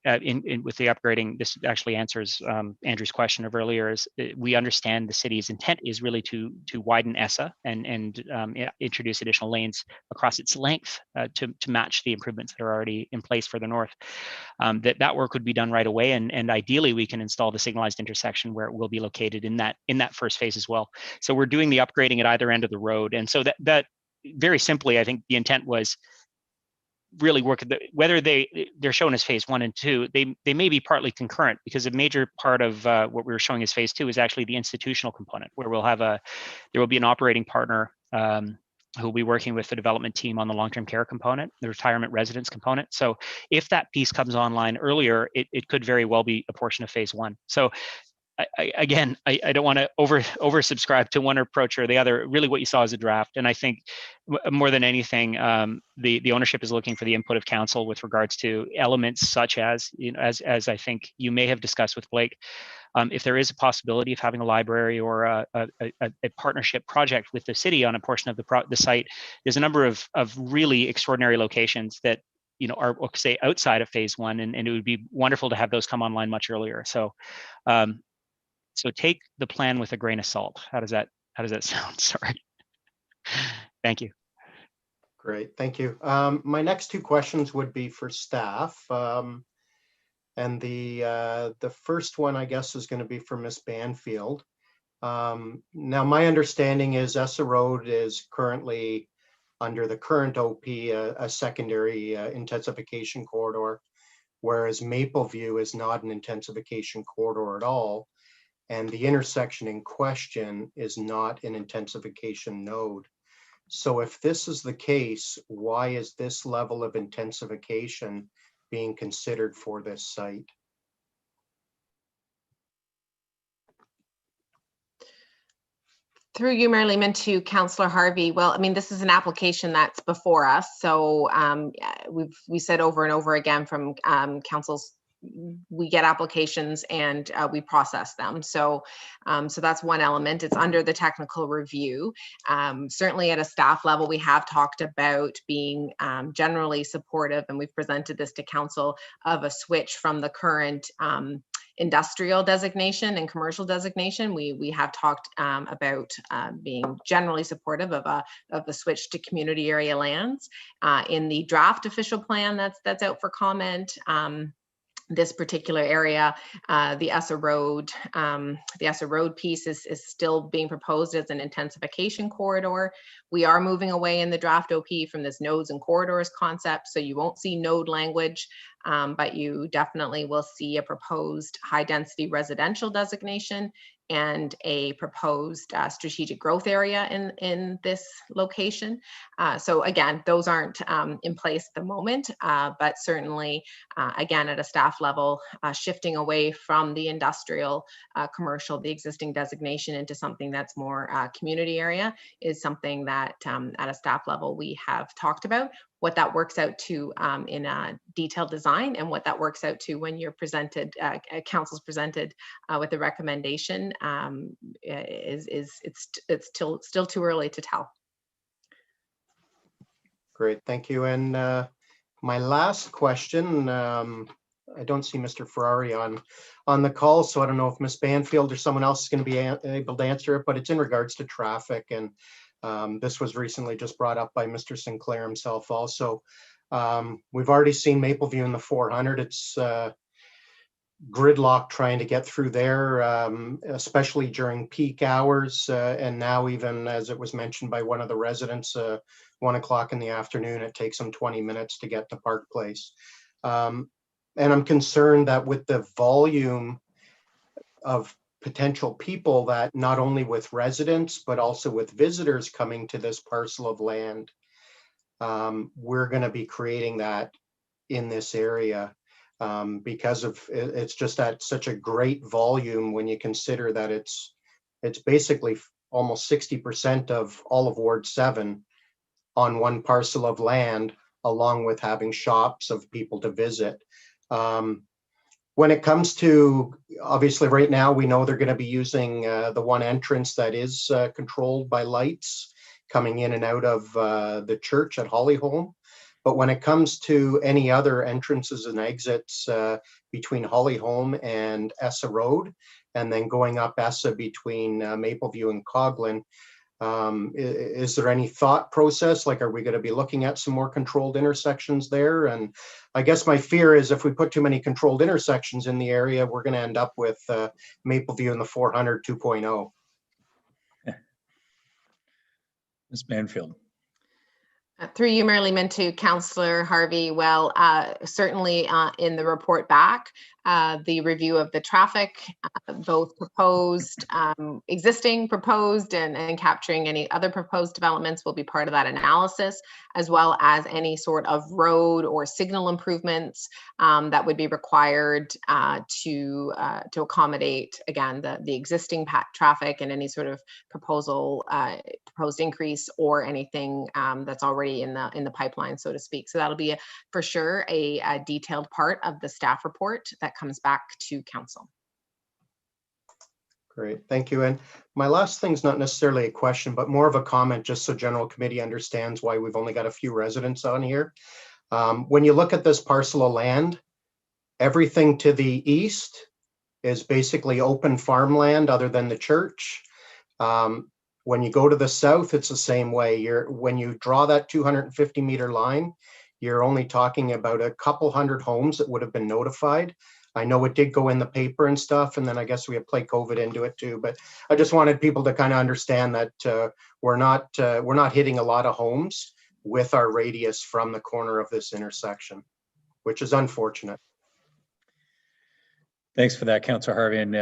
with the upgrading, this actually answers Andrew's question of earlier. Is we understand the city's intent is really to widen Essa and introduce additional lanes across its length to match the improvements that are already in place further north. That work would be done right away, and ideally we can install the signalized intersection where it will be located in that first phase as well. So we're doing the upgrading at either end of the road, and so that very simply, I think the intent was really work at whether they're shown as phase 1 and 2, they may be partly concurrent, because a major part of what we were showing as phase 2 is actually the institutional component, where there will be an operating partner who will be working with the development team on the long-term care component, the retirement residence component. So if that piece comes online earlier, it could very well be a portion of phase 1. So I don't want to oversubscribe to one approach or the other. Really, what you saw is a draft, and I think more than anything, the ownership is looking for the input of council with regards to elements such as, as I think you may have discussed with Blake, if there is a possibility of having a library or a partnership project with the city on a portion of the site. There's a number of really extraordinary locations that are, say, outside of phase 1, and it would be wonderful to have those come online much earlier. So. So take the plan with a grain of salt. How does that sound? Sorry. Thank you. Great, thank you. My next 2 questions would be for staff. And the first one, I guess, is going to be for Ms. Banfield. Now, my understanding is Essa Road is currently under the current OP, a secondary intensification corridor, whereas Mapleview is not an intensification corridor at all. And the intersection in question is not an intensification node. So if this is the case, why is this level of intensification being considered for this site? Through you, Mayor Lehman, to Councillor Harvey. Well, I mean, this is an application that's before us. So we said over and over again from councils, we get applications and we process them. So that's one element. It's under the technical review. Certainly at a staff level, we have talked about being generally supportive, and we've presented this to council, of a switch from the current industrial designation and commercial designation. We have talked about being generally supportive of the switch to community area lands. In the draft official plan that's out for comment, this particular area, the Essa Road piece is still being proposed as an intensification corridor. We are moving away in the draft OP from this nodes and corridors concept, so you won't see node language, but you definitely will see a proposed high density residential designation and a proposed strategic growth area in this location. So again, those aren't in place at the moment, but certainly, again, at a staff level, shifting away from the industrial commercial, the existing designation, into something that's more community area is something that at a staff level we have talked about. What that works out to in a detailed design, and what that works out to when you're presented, council's presented with the recommendation, it's still too early to tell. Great, thank you. And my last question, I don't see Mr. Ferrari on the call, so I don't know if Ms. Banfield or someone else is going to be able to answer it, but it's in regards to traffic. And this was recently just brought up by Mr. Sinclair himself also. We've already seen Mapleview in the 400. It's gridlock trying to get through there, especially during peak hours. And now, even as it was mentioned by one of the residents, 1 o'clock in the afternoon, it takes them 20 minutes to get to Park Place. And I'm concerned that with the volume of potential people, that not only with residents, but also with visitors coming to this parcel of land, we're going to be creating that in this area because of it's just at such a great volume when you consider that it's basically almost 60% of all of Ward 7 on one parcel of land, along with having shops of people to visit. When it comes to, obviously right now, we know they're going to be using the one entrance that is controlled by lights coming in and out of the church at Hollyholm. But when it comes to any other entrances and exits between Hollyholm and Essa Road, and then going up Essa between Mapleview and Coghlan, is there any thought process? Like, are we going to be looking at some more controlled intersections there? And I guess my fear is if we put too many controlled intersections in the area, we're going to end up with Mapleview in the 400 2.0. Ms. Banfield. Through you, Mayor Lehman, to Councillor Harvey. Well, certainly in the report back, the review of the traffic, both proposed, existing proposed, and capturing any other proposed developments will be part of that analysis, as well as any sort of road or signal improvements that would be required to accommodate, again, the existing traffic and any sort of proposed increase or anything that's already in the pipeline, so to speak. So that'll be for sure a detailed part of the staff report that comes back to council. Great, thank you. And my last thing's not necessarily a question, but more of a comment, just so general committee understands why we've only got a few residents on here. When you look at this parcel of land, everything to the east is basically open farmland other than the church. When you go to the south, it's the same way. When you draw that 250-meter line, you're only talking about a couple hundred homes that would have been notified. I know it did go in the paper and stuff, and then I guess we have played COVID into it too. But I just wanted people to kind of understand that we're not hitting a lot of homes with our radius from the corner of this intersection, which is unfortunate. Thanks for that, Councillor Harvey, and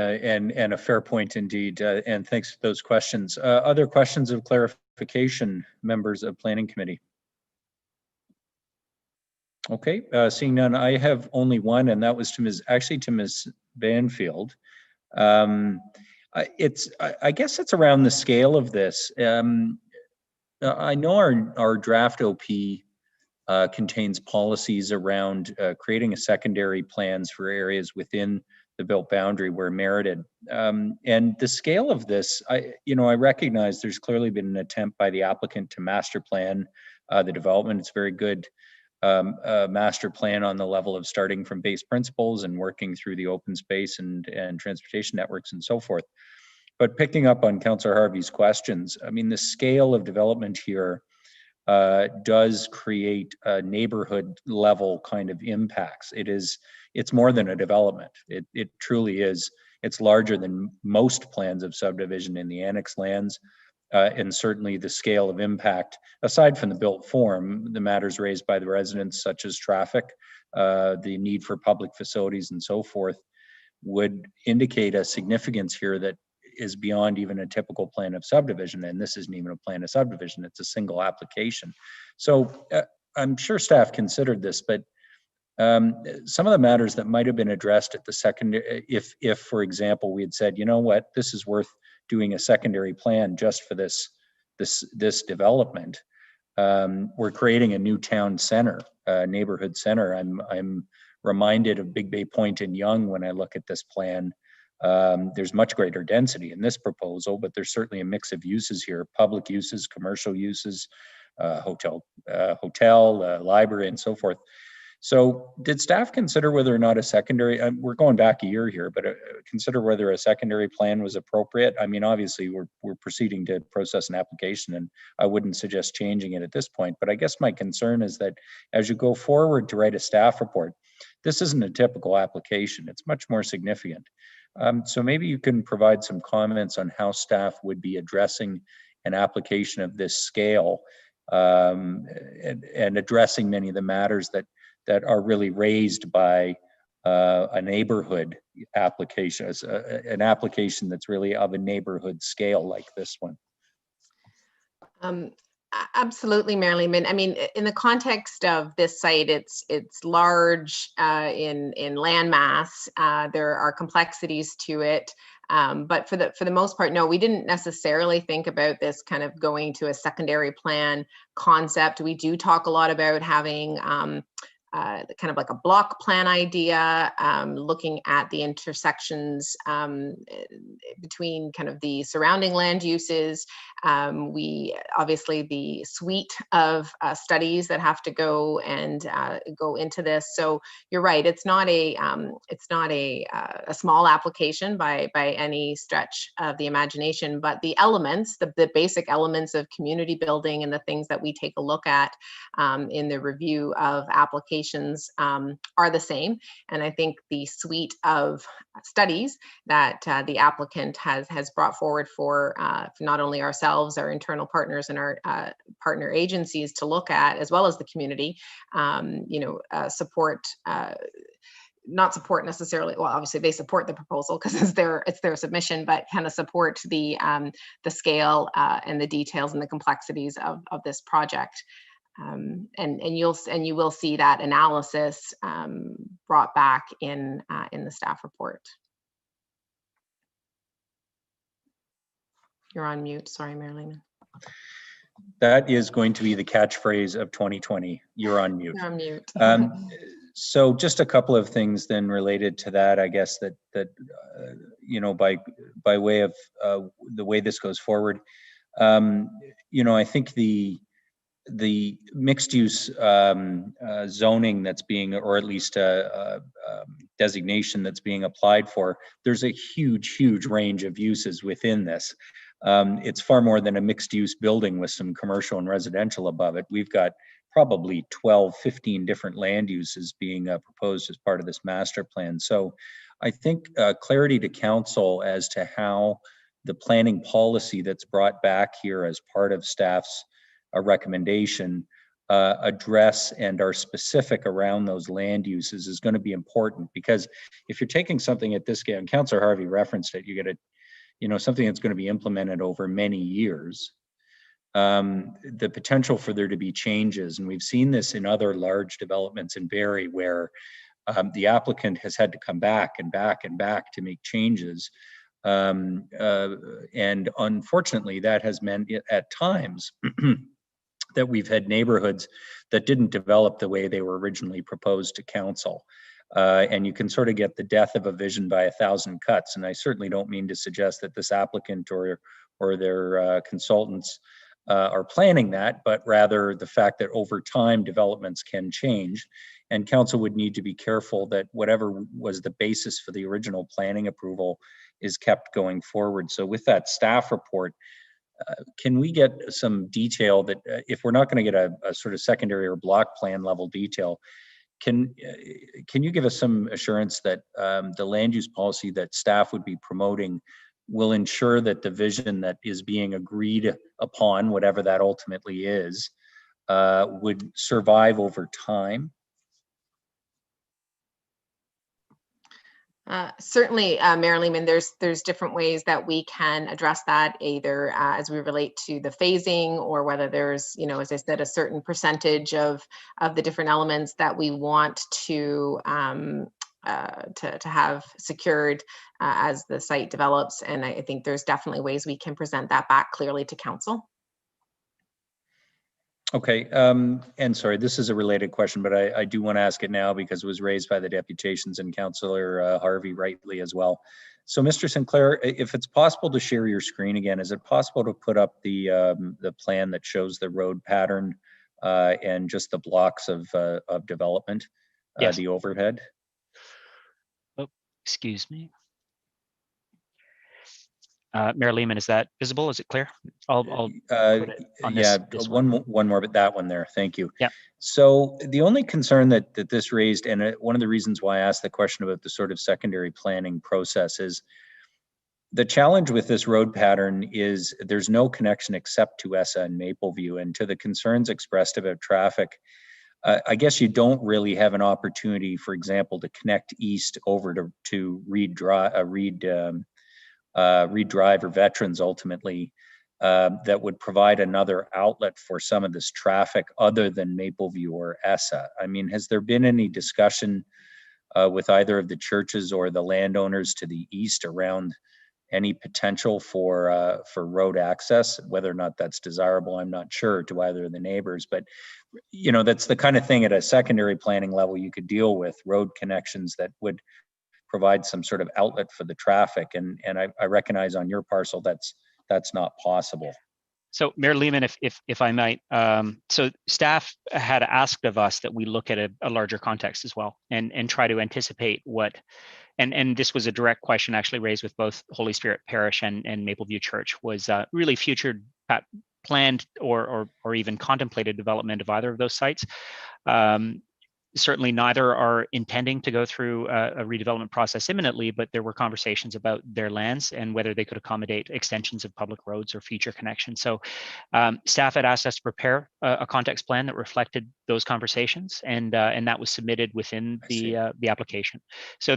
a fair point indeed. And thanks for those questions. Other questions of clarification, members of Planning Committee? Okay, seeing none, I have only one, and that was to Ms. Banfield. I guess it's around the scale of this. I know our draft OP contains policies around creating a secondary plans for areas within the built boundary where merited. And the scale of this, I recognize there's clearly been an attempt by the applicant to master plan the development. It's very good master plan on the level of starting from base principles and working through the open space and transportation networks and so forth. But picking up on Councillor Harvey's questions, I mean, the scale of development here does create neighborhood level kind of impacts. It's more than a development. It truly is. It's larger than most plans of subdivision in the annex lands. And certainly the scale of impact, aside from the built form, the matters raised by the residents, such as traffic, the need for public facilities and so forth, would indicate a significance here that is beyond even a typical plan of subdivision. And this isn't even a plan of subdivision, it's a single application. So I'm sure staff considered this, but some of the matters that might have been addressed at the secondary, if for example, we had said, you know what, this is worth doing a secondary plan just for this development. We're creating a new town center, neighborhood center. I'm reminded of Big Bay Point in Young when I look at this plan. There's much greater density in this proposal, but there's certainly a mix of uses here: public uses, commercial uses, hotel, library, and so forth. So did staff consider whether or not a secondary, we're going back a year here, but consider whether a secondary plan was appropriate? I mean, obviously we're proceeding to process an application, and I wouldn't suggest changing it at this point. But I guess my concern is that as you go forward to write a staff report, this isn't a typical application. It's much more significant. So maybe you can provide some comments on how staff would be addressing an application of this scale, and addressing many of the matters that are really raised by a neighborhood application, an application that's really of a neighborhood scale like this one. Absolutely, Mayor Lehman. I mean, in the context of this site, it's large in landmass. There are complexities to it, but for the most part, no, we didn't necessarily think about this kind of going to a secondary plan concept. We do talk a lot about having kind of like a block plan idea, looking at the intersections between kind of the surrounding land uses. We obviously the suite of studies that have to go and go into this. So you're right, it's not a small application by any stretch of the imagination, but the elements, the basic elements of community building and the things that we take a look at in the review of applications are the same. And I think the suite of studies that the applicant has brought forward for not only ourselves, our internal partners and our partner agencies to look at, as well as the community, support not support necessarily, well, obviously they support the proposal because it's their submission, but kind of support the scale and the details and the complexities of this project. And you will see that analysis brought back in the staff report. You're on mute. Sorry, Mayor Lehman. That is going to be the catchphrase of 2020. You're on mute. You're on mute. So just a couple of things then related to that, I guess that you know, by way of the way this goes forward, you know, I think the mixed use zoning that's being, or at least designation that's being applied for, there's a huge range of uses within this. It's far more than a mixed use building with some commercial and residential above it. We've got probably 12, 15 different land uses being proposed as part of this master plan. So I think clarity to council as to how the planning policy that's brought back here as part of staff's recommendation address and are specific around those land uses is going to be important, because if you're taking something at this scale, and Councillor Harvey referenced it, you get a, you know, something that's going to be implemented over many years, the potential for there to be changes, and we've seen this in other large developments in Barrie where the applicant has had to come back and back to make changes. And unfortunately, that has meant at times that we've had neighborhoods that didn't develop the way they were originally proposed to council. And you can sort of get the death of a vision by 1,000 cuts. And I certainly don't mean to suggest that this applicant or their consultants are planning that, but rather the fact that over time developments can change, and council would need to be careful that whatever was the basis for the original planning approval is kept going forward. So with that staff report, can we get some detail that if we're not going to get a sort of secondary or block plan level detail, can you give us some assurance that the land use policy that staff would be promoting will ensure that the vision that is being agreed upon, whatever that ultimately is, would survive over time? Certainly, Mayor Lehman, there's different ways that we can address that, either as we relate to the phasing, or whether there's, you know, as I said, a certain percentage of the different elements that we want to have secured as the site develops. And I think there's definitely ways we can present that back clearly to council. Okay, and sorry, this is a related question, but I do want to ask it now because it was raised by the deputations and Councillor Harvey rightly as well. So Mr. Sinclair, if it's possible to share your screen again, is it possible to put up the plan that shows the road pattern and just the blocks of development, Yes. the overhead? Oh, excuse me. Mayor Lehman, is that visible? Is it clear? I'll put it on this, yeah, this one more, but that one there. Thank you. Yeah. So the only concern that this raised, and one of the reasons why I asked the question about the sort of secondary planning process, is the challenge with this road pattern is there's no connection except to ESSA and Mapleview, and to the concerns expressed about traffic. I guess you don't really have an opportunity, for example, to connect east over to Reed Drive or Veterans ultimately, that would provide another outlet for some of this traffic other than Mapleview or ESSA. I mean, has there been any discussion with either of the churches or the landowners to the east around any potential for road access? Whether or not that's desirable, I'm not sure, to either of the neighbors, but you know, that's the kind of thing at a secondary planning level you could deal with, road connections that would provide some sort of outlet for the traffic. And I recognize on your parcel that's not possible. So Mayor Lehman, if I might, so staff had asked of us that we look at a larger context as well, and try to anticipate what, and this was a direct question actually raised with both Holy Spirit Parish and Mapleview Church, was really future planned or even contemplated development of either of those sites. Certainly neither are intending to go through a redevelopment process imminently, but there were conversations about their lands and whether they could accommodate extensions of public roads or future connections. So staff had asked us to prepare a context plan that reflected those conversations, and that was submitted within the application. So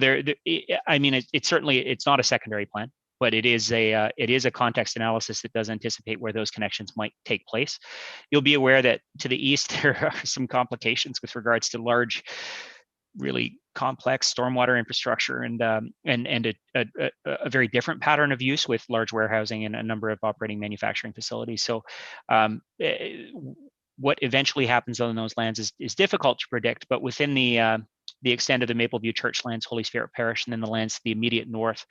I mean, it's certainly, it's not a secondary plan, but it is a context analysis that does anticipate where those connections might take place. You'll be aware that to the east, there are some complications with regards to large, really complex stormwater infrastructure and a very different pattern of use with large warehousing and a number of operating manufacturing facilities. So what eventually happens on those lands is difficult to predict, but within the extent of the Mapleview Church lands, Holy Spirit Parish, and then the lands to the immediate north,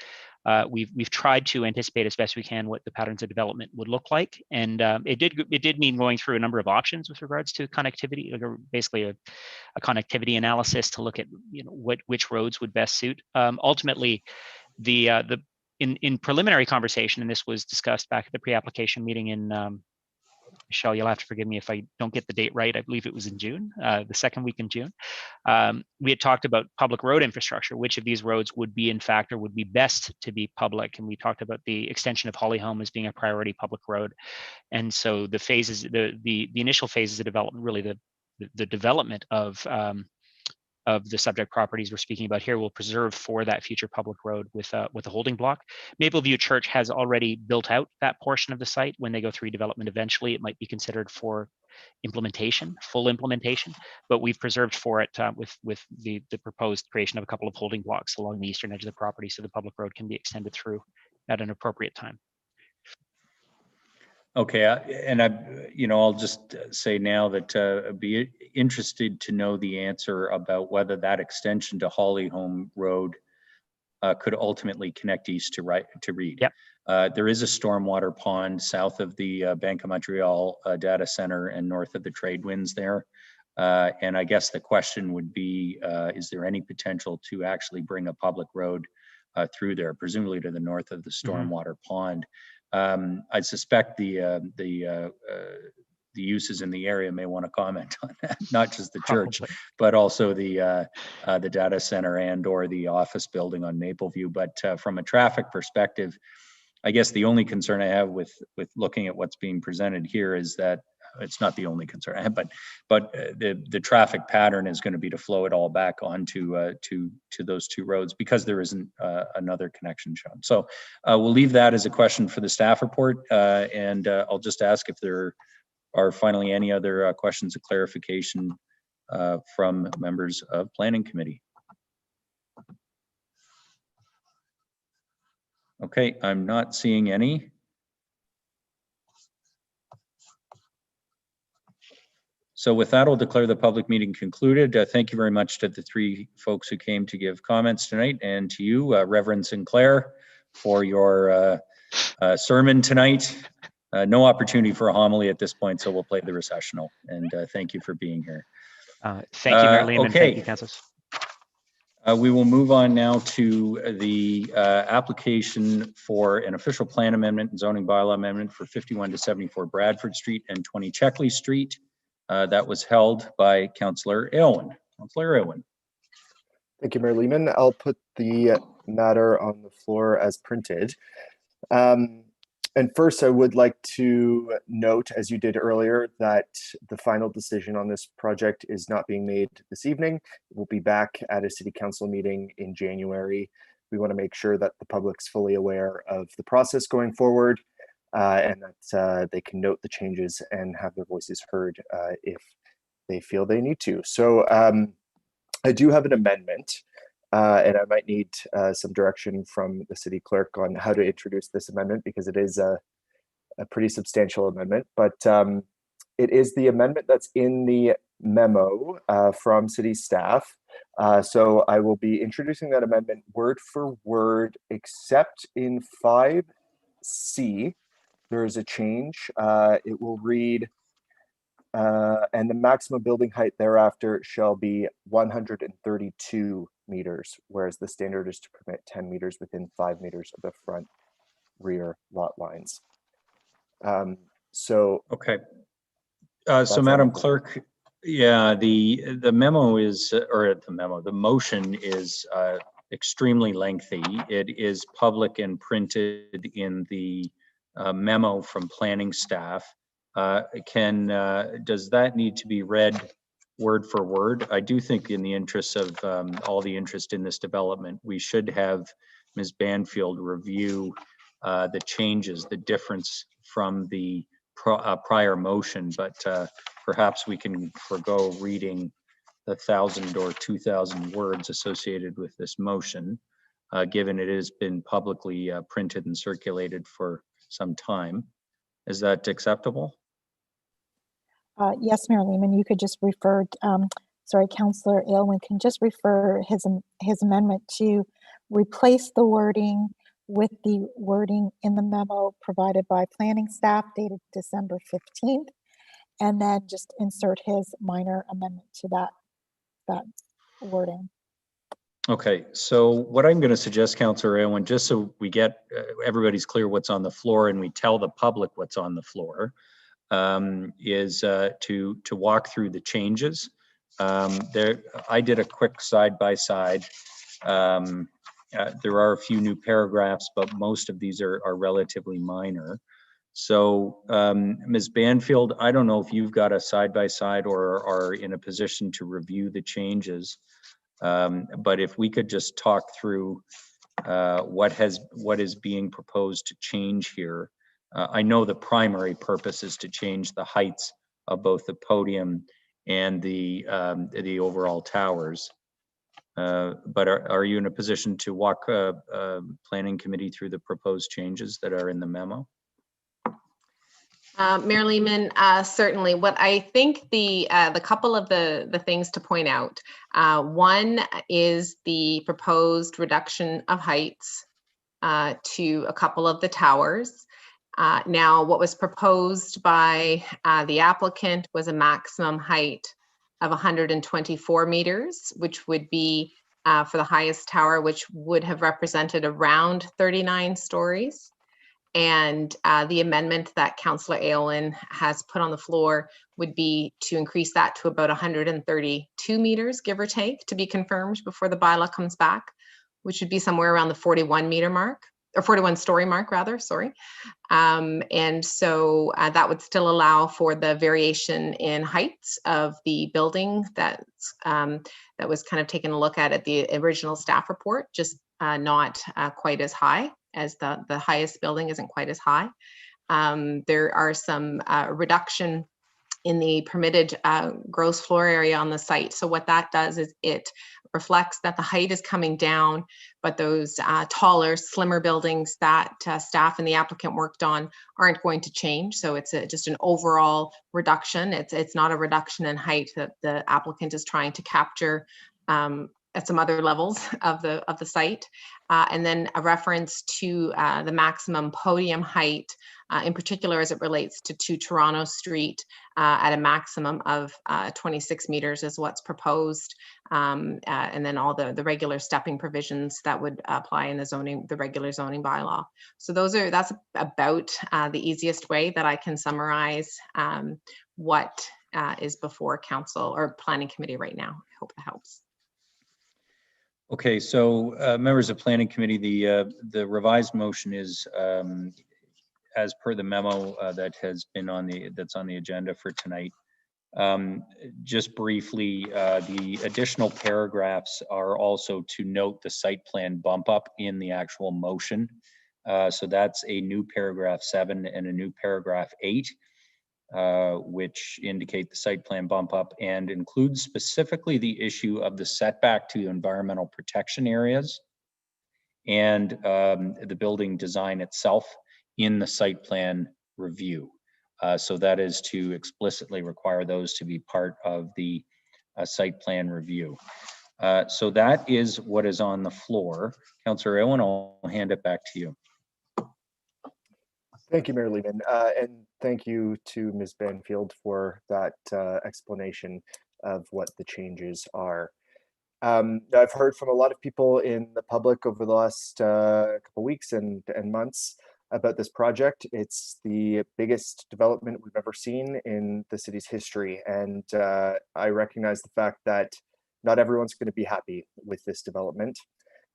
we've tried to anticipate as best we can what the patterns of development would look like, and it did mean going through a number of options with regards to connectivity, basically a connectivity analysis to look at which roads would best suit. Ultimately, in preliminary conversation, and this was discussed back at the pre-application meeting in Michelle, you'll have to forgive me if I don't get the date right. I believe it was in June, the second week in June. We had talked about public road infrastructure, which of these roads would be in fact or would be best to be public. And we talked about the extension of Hollyholm as being a priority public road. And so the phases, the initial phases of development, really the development of the subject properties we're speaking about here will preserve for that future public road with a holding block. Mapleview Church has already built out that portion of the site. When they go through development eventually, it might be considered for implementation, full implementation, but we've preserved for it with the proposed creation of a couple of holding blocks along the eastern edge of the property so the public road can be extended through at an appropriate time. Okay, and I'll just say now that I'd be interested to know the answer about whether that extension to Hollyholm Road could ultimately connect east to Reed. Yep. There is a stormwater pond south of the Bank of Montreal data center and north of the trade winds there. And I guess the question would be, is there any potential to actually bring a public road through there, presumably to the north of the stormwater pond? I suspect the uses in the area may want to comment on that, not just the church, but also the data center and/or the office building on Mapleview. But from a traffic perspective, I guess the only concern I have with looking at what's being presented here is that it's not the only concern I have, but the traffic pattern is going to be to flow it all back onto to those two roads because there isn't another connection shown. So we'll leave that as a question for the staff report, and I'll just ask if there are finally any other questions of clarification from members of Planning Committee. Okay, I'm not seeing any. So with that, I'll declare the public meeting concluded. Thank you very much to the three folks who came to give comments tonight, and to you, Reverend Sinclair, for your sermon tonight. No opportunity for a homily at this point, so we'll play the recessional. And thank you for being here. Thank you, Mayor Lehman. Okay. Thank you, councilors. We will move on now to the application for an official plan amendment and zoning bylaw amendment for 51 to 74 Bradford Street and 20 Checkley Street. That was held by Councillor Aylwin. Councillor Aylwin. Thank you, Mayor Lehman. I'll put the matter on the floor as printed. And first, I would like to note, as you did earlier, that the final decision on this project is not being made this evening. It will be back at a city council meeting in January. We want to make sure that the public's fully aware of the process going forward, and that they can note the changes and have their voices heard if they feel they need to. So I do have an amendment, and I might need some direction from the city clerk on how to introduce this amendment, because it is a pretty substantial amendment. But it is the amendment that's in the memo from city staff. So I will be introducing that amendment word for word, except in 5C. There is a change. It will read, and the maximum building height thereafter shall be 132 meters, whereas the standard is to permit 10 meters within 5 meters of the front rear lot lines. Okay. So Madam Clerk, Yeah, the memo is, the motion is extremely lengthy. It is public and printed in the memo from planning staff. Does that need to be read word for word? I do think in the interests of all the interest in this development, we should have Ms. Banfield review the changes, the difference from the prior motion, but perhaps we can forego reading the 1,000 or 2,000 words associated with this motion, given it has been publicly printed and circulated for some time. Is that acceptable? Yes, Mayor Lehman, you could just refer, sorry, Councillor Aylwin can just refer his amendment to replace the wording with the wording in the memo provided by planning staff dated December 15th, and then just insert his minor amendment to that wording. Okay, so what I'm going to suggest, Councillor Aylwin, just so we get everybody's clear what's on the floor and we tell the public what's on the floor, is to walk through the changes. I did a quick side-by-side. There are a few new paragraphs, but most of these are relatively minor. So Ms. Banfield, I don't know if you've got a side-by-side or are in a position to review the changes. But if we could just talk through what is being proposed to change here. I know the primary purpose is to change the heights of both the podium and the overall towers. But are you in a position to walk planning committee through the proposed changes that are in the memo? Mayor Lehman, certainly. What I think the couple of the things to point out, one is the proposed reduction of heights to a couple of the towers. Now, what was proposed by the applicant was a maximum height of 124 meters, which would be for the highest tower, which would have represented around 39 stories. And the amendment that Councillor Aylwin has put on the floor would be to increase that to about 132 meters, give or take, to be confirmed before the bylaw comes back, which would be somewhere around the 41 meter mark, or 41 story mark rather, sorry. And so that would still allow for the variation in heights of the building that was kind of taken a look at the original staff report, just not quite as high, as the highest building isn't quite as high. There are some reduction in the permitted gross floor area on the site. So what that does is it reflects that the height is coming down, but those taller, slimmer buildings that staff and the applicant worked on aren't going to change. So it's just an overall reduction. It's not a reduction in height that the applicant is trying to capture at some other levels of the site. And then a reference to the maximum podium height, in particular as it relates to 2 Toronto Street at a maximum of 26 meters is what's proposed. And then all the regular stepping provisions that would apply in the regular zoning bylaw. So that's about the easiest way that I can summarize what is before council or planning committee right now. I hope that helps. Okay, so members of planning committee, the revised motion is as per the memo that has been that's on the agenda for tonight. Just briefly, the additional paragraphs are also to note the site plan bump up in the actual motion. So that's a new paragraph 7 and a new paragraph 8. Which indicate the site plan bump up and includes specifically the issue of the setback to environmental protection areas and the building design itself in the site plan review. So that is to explicitly require those to be part of the site plan review. So that is what is on the floor. Councillor Owen, I'll hand it back to you. Thank you, Mayor Lehman, and thank you to Ms. Banfield for that explanation of what the changes are. I've heard from a lot of people in the public over the last couple weeks and months about this project. It's the biggest development we've ever seen in the city's history. And I recognize the fact that not everyone's going to be happy with this development.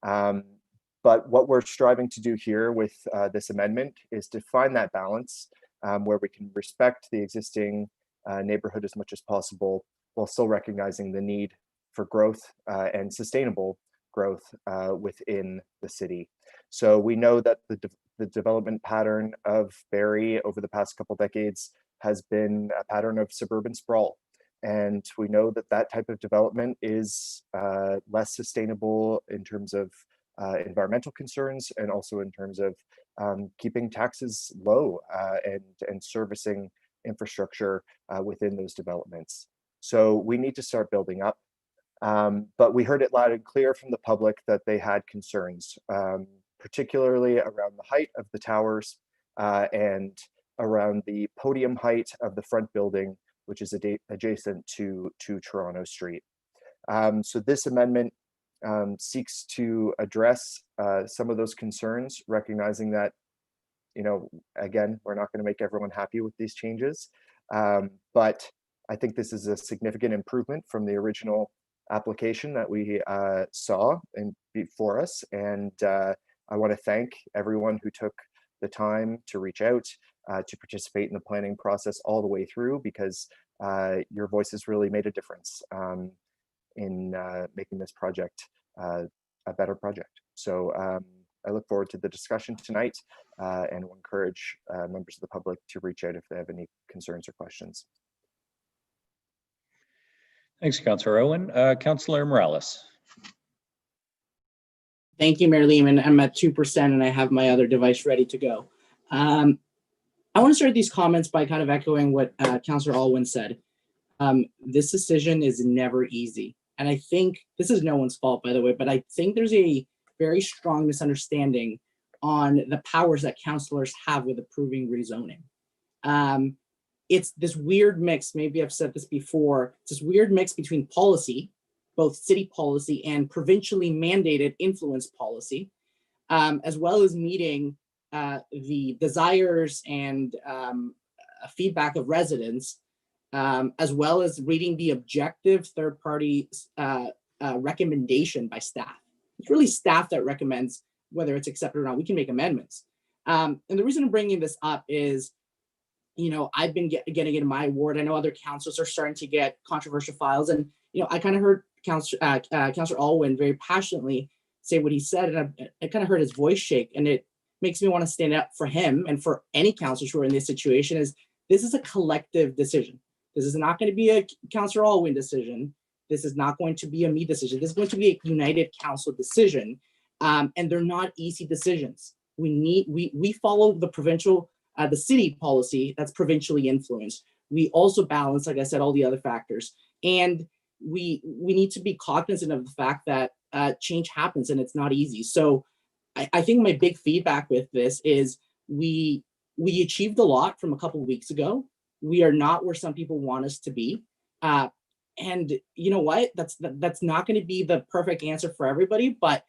But what we're striving to do here with this amendment is to find that balance where we can respect the existing neighborhood as much as possible, while still recognizing the need for growth and sustainable growth within the city. So we know that the development pattern of Barrie over the past couple decades has been a pattern of suburban sprawl. And we know that that type of development is less sustainable in terms of environmental concerns, and also in terms of keeping taxes low and servicing infrastructure within those developments. So we need to start building up. But we heard it loud and clear from the public that they had concerns, particularly around the height of the towers and around the podium height of the front building, which is adjacent to Toronto Street. So this amendment seeks to address some of those concerns, recognizing that, you know, again, we're not going to make everyone happy with these changes, but I think this is a significant improvement from the original application that we saw before us. And I want to thank everyone who took the time to reach out, to participate in the planning process all the way through, because your voices really made a difference in making this project a better project. So I look forward to the discussion tonight and will encourage members of the public to reach out if they have any concerns or questions. Thanks, Councillor Owen. Councillor Morales. Thank you, Mayor Lehman. I'm at 2% and I have my other device ready to go. I want to start these comments by kind of echoing what Councillor Alwyn said. This decision is never easy. And I think this is no one's fault, by the way, but I think there's a very strong misunderstanding on the powers that councillors have with approving rezoning. It's this weird mix, maybe I've said this before, it's this weird mix between policy, both city policy and provincially mandated influence policy, as well as meeting the desires and feedback of residents, as well as reading the objective third-party recommendation by staff. It's really staff that recommends whether it's accepted or not. We can make amendments. And the reason I'm bringing this up is, you know, I've been getting in my ward. I know other councils are starting to get controversial files. And, you know, I kind of heard Councillor Alwyn very passionately say what he said, and I kind of heard his voice shake, and it makes me want to stand up for him and for any councillors who are in this situation. Is this is a collective decision. This is not going to be a Councillor Alwyn decision. This is not going to be a me decision. This is going to be a united council decision. And they're not easy decisions. We follow the provincial, the city policy that's provincially influenced. We also balance, like I said, all the other factors. And we need to be cognizant of the fact that change happens and it's not easy. So I think my big feedback with this is we achieved a lot from a couple of weeks ago. We are not where some people want us to be. And you know what? That's not going to be the perfect answer for everybody, but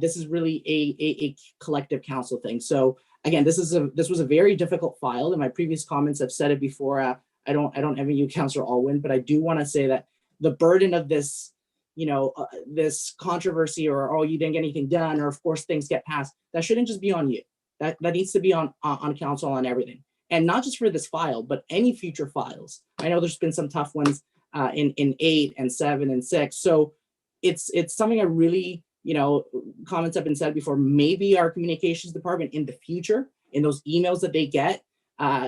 this is really a collective council thing. So again, this was a very difficult file. In my previous comments, I've said it before. I don't envy you, Councillor Alwyn, but I do want to say that the burden of this, you know, this controversy, or oh, you didn't get anything done, or of course things get passed, that shouldn't just be on you. That needs to be on council, on everything, and not just for this file, but any future files. I know there's been some tough ones in 8 and 7 and 6. So it's something I really, you know, comments have been said before. Maybe our communications department in the future, in those emails that they get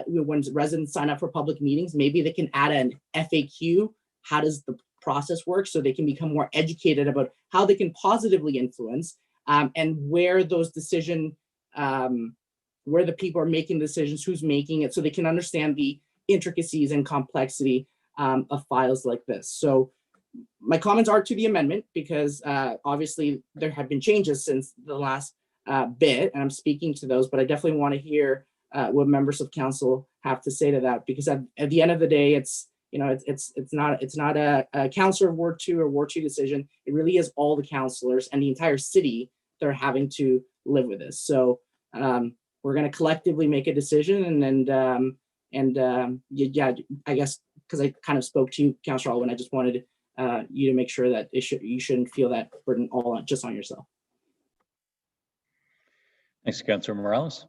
when residents sign up for public meetings, maybe they can add an FAQ. How does the process work, so they can become more educated about how they can positively influence and where those where the people are making decisions, who's making it, so they can understand the intricacies and complexity of files like this. So my comments are to the amendment, because obviously there have been changes since the last bit, and I'm speaking to those, but I definitely want to hear what members of council have to say to that, because at the end of the day, it's, you know, it's not a councillor of Ward 2 or Ward 2 decision. It really is all the councillors and the entire city that are having to live with this. So we're we're going to collectively make a decision. Yeah, I guess because I kind of spoke to you, Councillor Alwyn, I just wanted you to make sure that you shouldn't feel that burden all just on yourself. Thanks, Councillor Morales.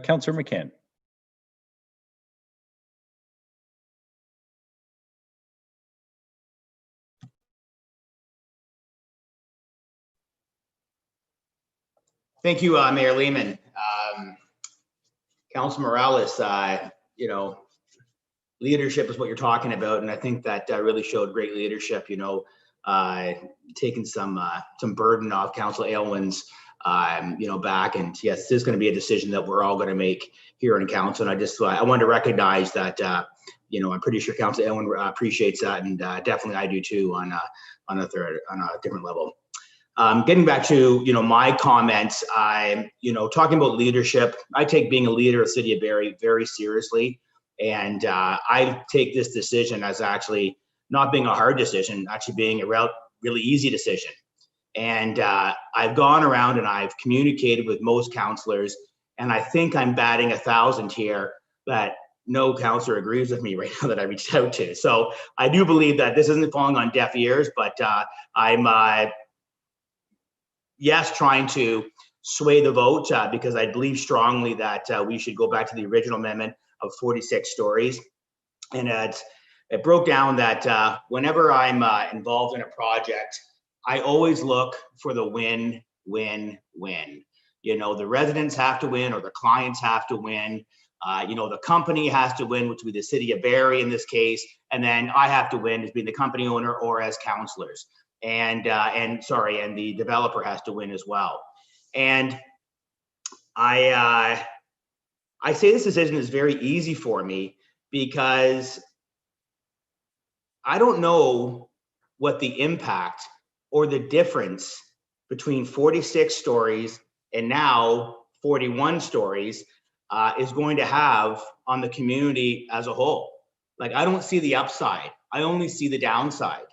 Councillor McCann. Thank you, Mayor Lehman. Councillor Morales, you know, leadership is what you're talking about, and I think that really showed great leadership. You know, taking some burden off Councillor Aylwin's, you know, back. And yes, this is going to be a decision that we're all going to make here in council. And I want to recognize that. You know, I'm pretty sure Councillor Aylwin appreciates that, and definitely I do too on a different level. Getting back to, you know, my comments, you know, talking about leadership, I take being a leader of the City of Barrie very seriously. And I take this decision as actually not being a hard decision, actually being a really easy decision. And I've gone around and I've communicated with most councillors, and I think I'm batting 1,000 here that no councillor agrees with me right now that I reached out to. So I do believe that this isn't falling on deaf ears, but I'm yes, trying to sway the vote because I believe strongly that we should go back to the original amendment of 46 stories. And it broke down that whenever I'm involved in a project, I always look for the win, win, win. You know, the residents have to win, or the clients have to win. You know, the company has to win, which would be the City of Barrie in this case, and then I have to win as being the company owner or as councillors. And the developer has to win as well. And I say this decision is very easy for me because I don't know what the impact or the difference between 46 stories and now 41 stories is going to have on the community as a whole. Like, I don't see the upside. I only see the downside.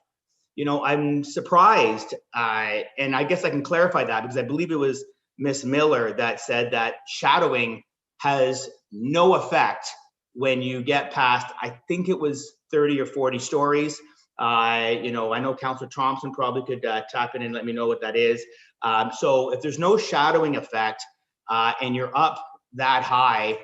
You know, I'm surprised, and I guess I can clarify that because I believe it was Miss Miller that said that shadowing has no effect when you get past, I think it was 30 or 40 stories. You know, I know Councillor Thompson probably could tap in and let me know what that is. So if there's no shadowing effect and you're up that high,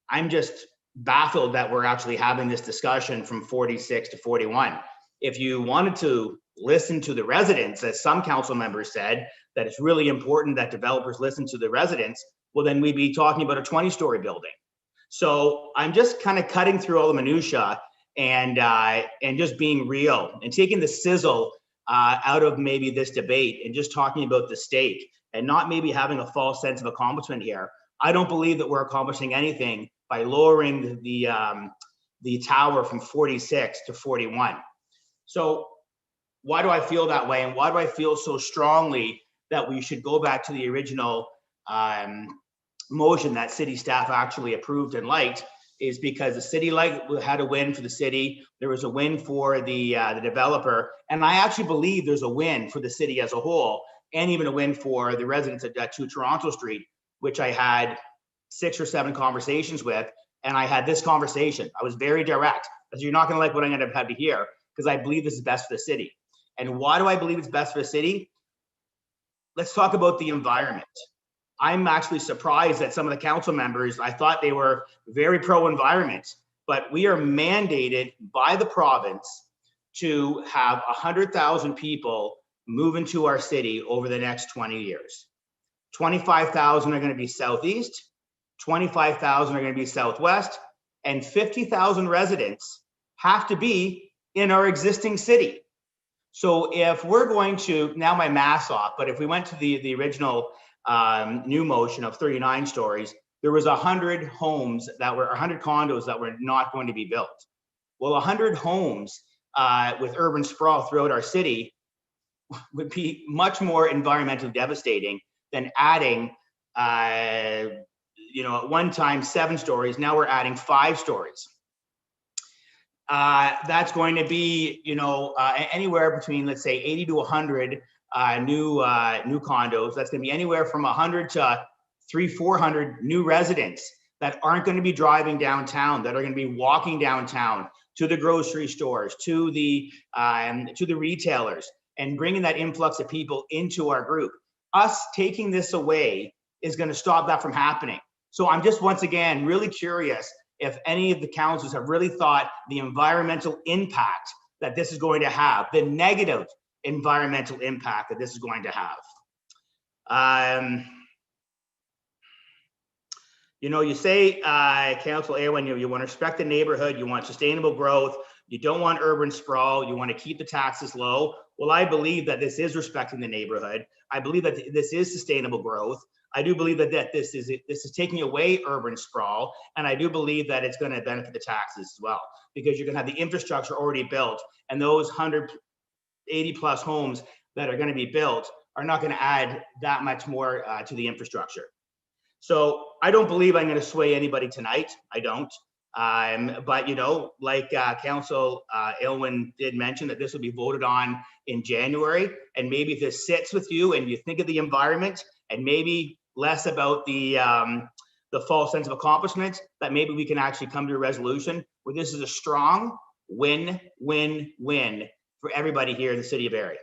I'm just baffled that we're actually having this discussion from 46 to 41. If you wanted to listen to the residents, as some council members said, that it's really important that developers listen to the residents, well, then we'd be talking about a 20-story building. So I'm just kind of cutting through all the minutia and just being real and taking the sizzle out of maybe this debate and just talking about the stake and not maybe having a false sense of accomplishment here. I don't believe that we're accomplishing anything by lowering the tower from 46 to 41. So why do I feel that way? And why do I feel so strongly that we should go back to the original motion that city staff actually approved and liked? Is because the city had a win for the city. There was a win for the developer. And I actually believe there's a win for the city as a whole, and even a win for the residents at 2 Toronto Street, which I had 6 or 7 conversations with. And I had this conversation. I was very direct, because you're not going to like what I'm going to have to hear, because I believe this is best for the city. And why do I believe it's best for the city? Let's talk about the environment. I'm actually surprised that some of the council members, I thought they were very pro-environment, but we are mandated by the province to have 100,000 people move into our city over the next 20 years. 25,000 are going to be southeast, 25,000 are going to be southwest, and 50,000 residents have to be in our existing city. So if we're going to, now my math's off, but if we went to the original new motion of 39 stories, there was 100 homes that were 100 condos that were not going to be built. Well, 100 homes with urban sprawl throughout our city would be much more environmentally devastating than adding, you know, at one time 7 stories. Now we're adding 5 stories. That's going to be, you know, anywhere between, let's say, 80 to 100 new condos. That's going to be anywhere from 100 to 400 new residents that aren't going to be driving downtown, that are going to be walking downtown to the grocery stores, to the retailers, and bringing that influx of people into our group. Us taking this away is going to stop that from happening. So I'm just once again really curious if any of the councils have really thought the environmental impact that this is going to have, the negative environmental impact that this is going to have. You know, you say, Council Aylwin, you want to respect the neighborhood, you want sustainable growth, you don't want urban sprawl, you want to keep the taxes low. Well, I believe that this is respecting the neighborhood. I believe that this is sustainable growth. I do believe that this is taking away urban sprawl, and I do believe that it's going to benefit the taxes as well, because you're going to have the infrastructure already built, and those 180 plus homes that are going to be built are not going to add that much more to the infrastructure. So I don't believe I'm going to sway anybody tonight. I don't. But, you know, like Council Aylwin did mention, that this will be voted on in January. And maybe if this sits with you and you think of the environment and maybe less about the false sense of accomplishment, that maybe we can actually come to a resolution where this is a strong win-win-win for everybody here in the city of Barrie.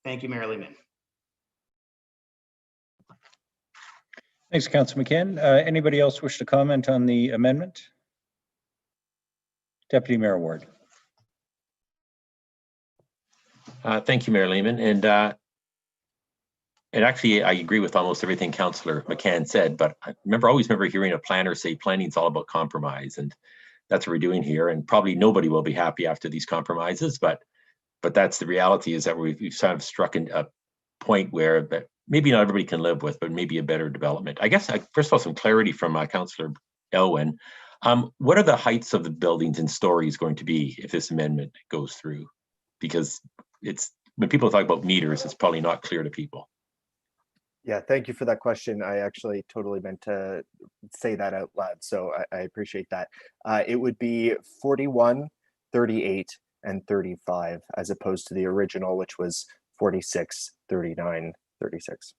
Thank you, Mayor Lehman. Thanks, Councillor McCann. Anybody else wish to comment on the amendment? Deputy Mayor Ward. Thank you, Mayor Lehman. And actually, I agree with almost everything Councillor McCann said, but I always remember hearing a planner say planning's all about compromise, and that's what we're doing here. And probably nobody will be happy after these compromises, but that's the reality, is that we've sort of struck a point where that maybe not everybody can live with, but maybe a better development. I guess, first of all, some clarity from Councillor Aylwin. What are the heights of the buildings and stories going to be if this amendment goes through? Because when people talk about meters, it's probably not clear to people. Yeah, thank you for that question. I actually totally meant to say that out loud, so I appreciate that. It would be 41, 38, and 35, as opposed to the original, which was 46, 39, 36.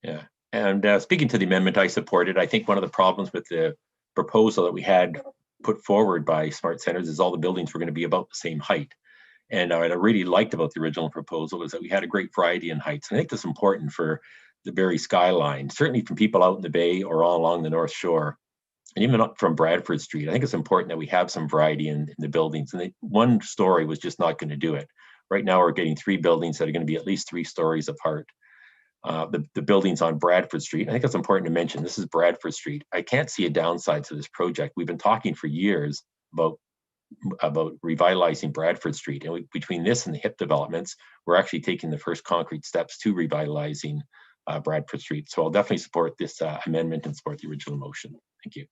Yeah, and speaking to the amendment, I support it. I think one of the problems with the proposal that we had put forward by Smart Centers is all the buildings were going to be about the same height. And what I really liked about the original proposal is that we had a great variety in heights. And I think that's important for the Barrie skyline, certainly from people out in the bay or all along the North Shore, and even up from Bradford Street. I think it's important that we have some variety in the buildings. And one story was just not going to do it. Right now, we're getting 3 buildings that are going to be at least 3 stories apart. The buildings on Bradford Street, I think it's important to mention, this is Bradford Street. I can't see a downside to this project. We've been talking for years about revitalizing Bradford Street. And between this and the HIP developments, we're actually taking the first concrete steps to revitalizing Bradford Street. So I'll definitely support this amendment and support the original motion. Thank you.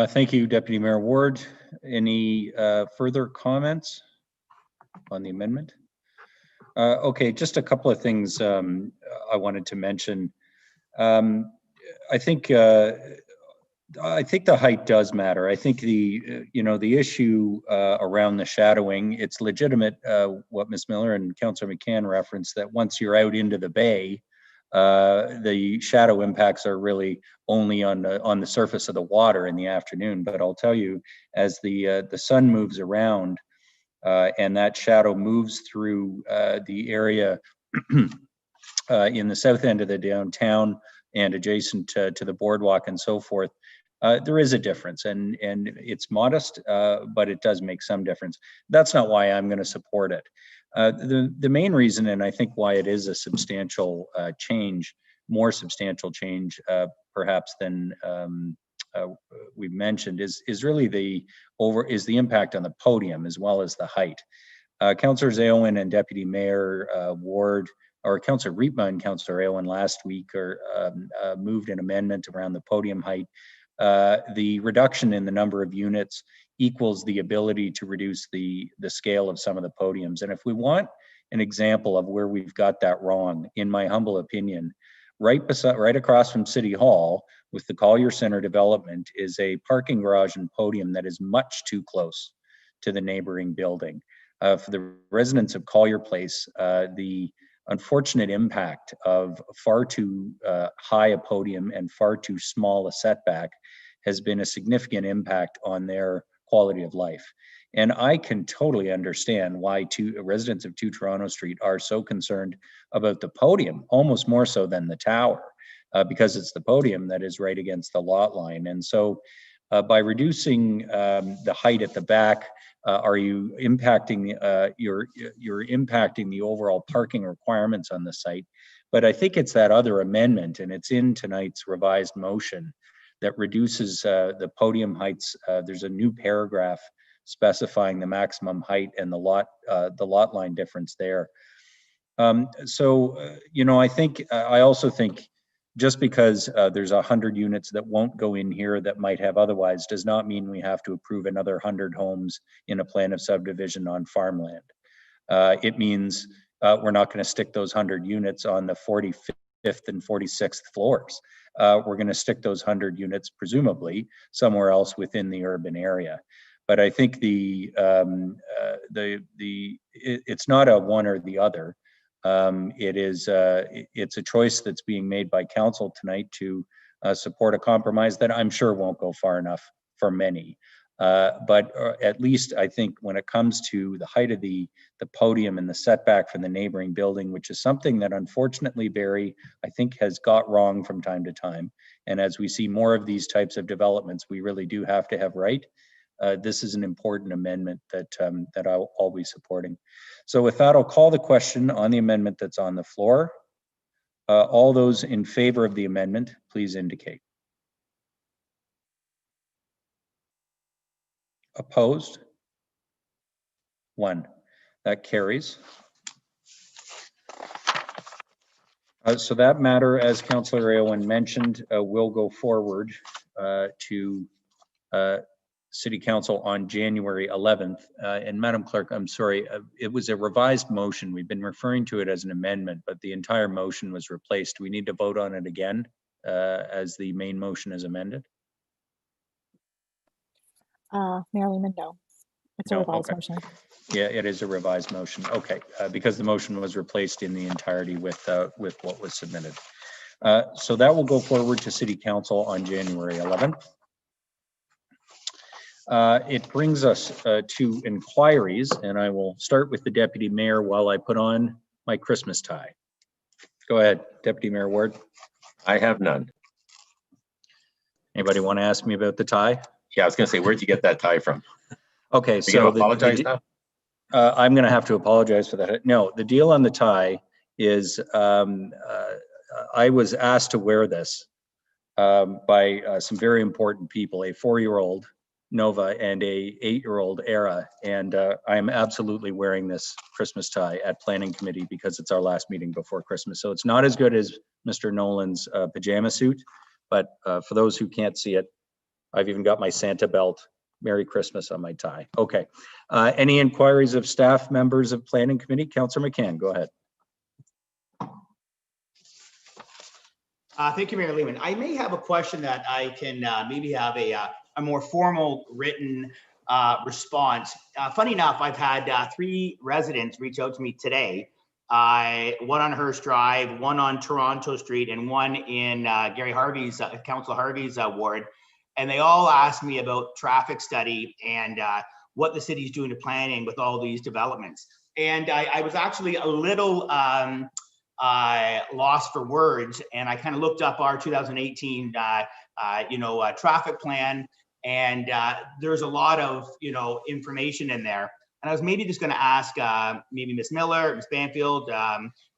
Thank you, Deputy Mayor Ward. Any further comments on the amendment? Okay, just a couple of things I wanted to mention. I think the height does matter. I think the issue around the shadowing, it's legitimate what Ms. Miller and Councillor McCann referenced, that once you're out into the bay, the shadow impacts are really only on the surface of the water in the afternoon. But I'll tell you, as the sun moves around and that shadow moves through the area in the south end of the downtown and adjacent to the boardwalk and so forth, there is a difference, and it's modest, but it does make some difference. That's not why I'm going to support it. The main reason, and I think why it is a substantial change, more substantial change perhaps than we've mentioned, is really the impact on the podium as well as the height. Councillors Aylwin and Deputy Mayor Ward, or Councillor Riepma and Councillor Aylwin last week moved an amendment around the podium height. The reduction in the number of units equals the ability to reduce the scale of some of the podiums. And if we want an example of where we've got that wrong, in my humble opinion, right across from City Hall with the Collier Center development is a parking garage and podium that is much too close to the neighboring building. For the residents of Collier Place, the unfortunate impact of far too high a podium and far too small a setback has been a significant impact on their quality of life. And I can totally understand why residents of 2 Toronto Street are so concerned about the podium, almost more so than the tower, because it's the podium that is right against the lot line. And so by reducing the height at the back, are you impacting, you're impacting the overall parking requirements on the site. But I think it's that other amendment, and it's in tonight's revised motion, that reduces the podium heights. There's a new paragraph specifying the maximum height and the lot line difference there. You know, I also think just because there's 100 units that won't go in here that might have otherwise does not mean we have to approve another 100 homes in a plan of subdivision on farmland. It means we're not going to stick those 100 units on the 45th and 46th floors. We're going to stick those 100 units presumably somewhere else within the urban area. But I think it's not a one or the other. It's a choice that's being made by council tonight to support a compromise that I'm sure won't go far enough for many. But at least I think when it comes to the height of the podium and the setback from the neighboring building, which is something that unfortunately Barry, I think, has got wrong from time to time. And as we see more of these types of developments, we really do have to have right. This is an important amendment that I'll be supporting. So with that, I'll call the question on the amendment that's on the floor. All those in favor of the amendment, please indicate. Opposed? 1. That carries. So that matter, as Councillor Aylwin mentioned, will go forward to City Council on January 11th. And Madam Clerk, I'm sorry, it was a revised motion. We've been referring to it as an amendment, but the entire motion was replaced. Do we need to vote on it again as the main motion is amended? Mayor Lehman, no. It's a revised motion. Yeah, it is a revised motion. Okay, because the motion was replaced in the entirety with what was submitted. So that will go forward to City Council on January 11th. It brings us to inquiries, and I will start with the Deputy Mayor while I put on my Christmas tie. Go ahead, Deputy Mayor Ward. I have none. Anybody want to ask me about the tie? Yeah, I was going to say, where'd you get that tie from? Okay, so you apologize now? I'm going to have to apologize for that. No, the deal on the tie is I was asked to wear this by some very important people, a 4-year-old Nova and a 8-year-old Era, and I am absolutely wearing this Christmas tie at Planning Committee because it's our last meeting before Christmas. So it's not as good as Mr. Nolan's pajama suit, but for those who can't see it, I've even got my Santa belt. Merry Christmas on my tie. Okay. Any inquiries of staff members of Planning Committee? Councillor McCann, go ahead. Thank you, Mayor Lehman. I may have a question that I can maybe have a more formal written response. Funny enough, I've had 3 residents reach out to me today. One on Hearst Drive, one on Toronto Street, and one in Gary Harvey's, Councillor Harvey's ward. And they all asked me about traffic study and what the city's doing to planning with all these developments. And I was actually a little lost for words, and I kind of looked up our 2018 traffic plan, and there's a lot of information in there. And I was maybe just going to ask maybe Ms. Miller, Ms. Banfield,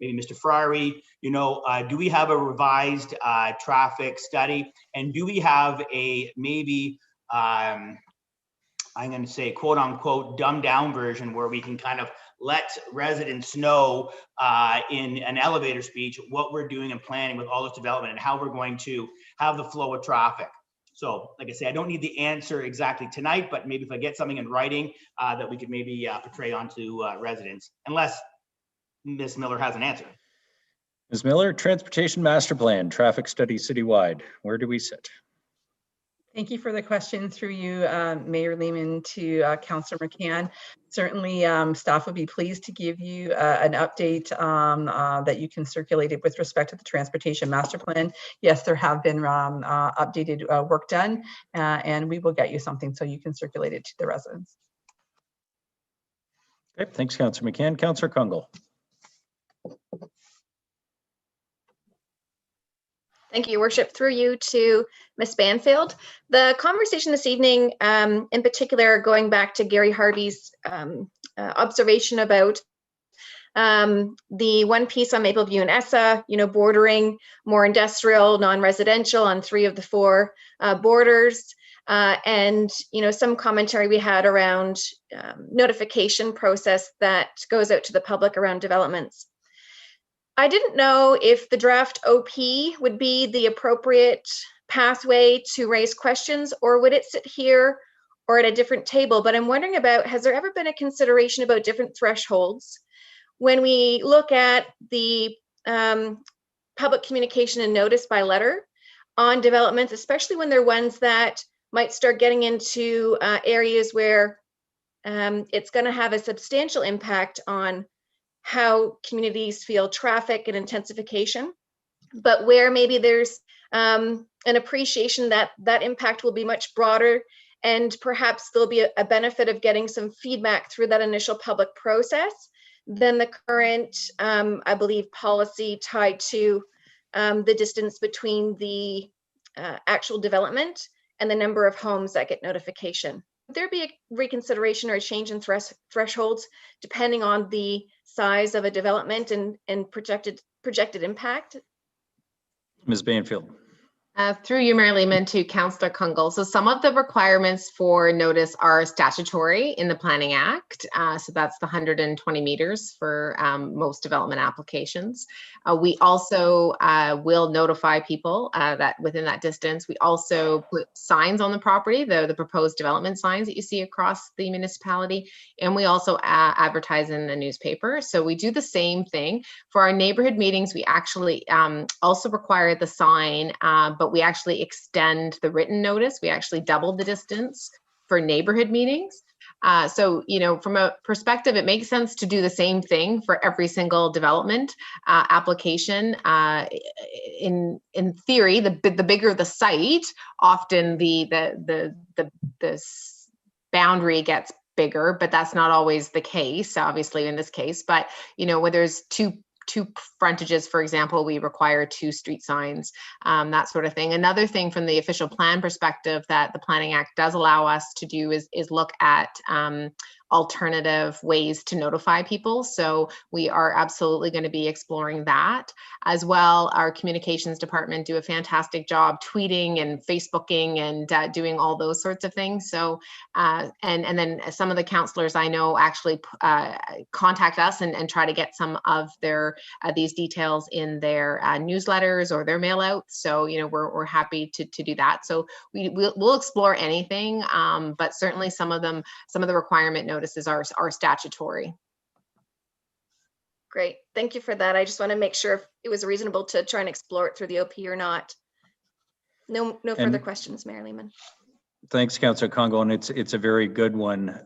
maybe Mr. Ferrari, do we have a revised traffic study? And do we have a maybe, I'm going to say, quote unquote, dumbed down version where we can kind of let residents know in an elevator speech what we're doing and planning with all this development and how we're going to have the flow of traffic? So, like I say, I don't need the answer exactly tonight, but maybe if I get something in writing that we could maybe portray onto residents, unless Ms. Miller has an answer. Ms. Miller, Transportation Master Plan, traffic study citywide. Where do we sit? Thank you for the question through you, Mayor Lehman, to Councillor McCann. Certainly, staff would be pleased to give you an update that you can circulate it with respect to the transportation master plan. Yes, there have been updated work done, and we will get you something so you can circulate it to the residents. Okay, thanks, Councillor McCann. Councillor Kungle. Thank you, Your Worship. Through you to Ms. Banfield. The conversation this evening, in particular, going back to Gary Harvey's observation about the one piece on Mapleview and Essa, bordering more industrial, non-residential on 3 of the 4 borders. And, some commentary we had around notification process that goes out to the public around developments. I didn't know if the draft OP would be the appropriate pathway to raise questions, or would it sit here or at a different table? But I'm wondering about, has there ever been a consideration about different thresholds when we look at the public communication and notice by letter on developments, especially when they're ones that might start getting into areas where it's going to have a substantial impact on how communities feel traffic and intensification, but where maybe there's an appreciation that that impact will be much broader, and perhaps there'll be a benefit of getting some feedback through that initial public process than the current, I believe, policy tied to the distance between the actual development and the number of homes that get notification. Would there be a reconsideration or a change in thresholds depending on the size of a development and projected impact? Ms. Banfield. Through you, Mayor Lehman, to Councillor Kungle. So some of the requirements for notice are statutory in the Planning Act. So that's the 120 meters for most development applications. We also will notify people that within that distance. We also put signs on the property, the proposed development signs that you see across the municipality. And we also advertise in the newspaper. So we do the same thing. For our neighborhood meetings, we actually also require the sign, but we actually extend the written notice. We actually double the distance for neighborhood meetings. So, from a perspective, it makes sense to do the same thing for every single development application. In theory, the bigger the site, often the boundary gets bigger, but that's not always the case, obviously, in this case. But, when there's two frontages, for example, we require 2 street signs, that sort of thing. Another thing from the official plan perspective that the Planning Act does allow us to do is look at alternative ways to notify people. So we are absolutely going to be exploring that as well. Our communications department do a fantastic job tweeting and Facebooking and doing all those sorts of things. So and then some of the councillors I know actually contact us and try to get some of their these details in their newsletters or their mail outs. So we're happy to do that. So we'll explore anything, but certainly some of the requirement notices are statutory. Great, thank you for that. I just want to make sure if it was reasonable to try and explore it through the OP or not. No further questions, Mayor Lehman. Thanks, Councillor Kungle, and it's a very good one.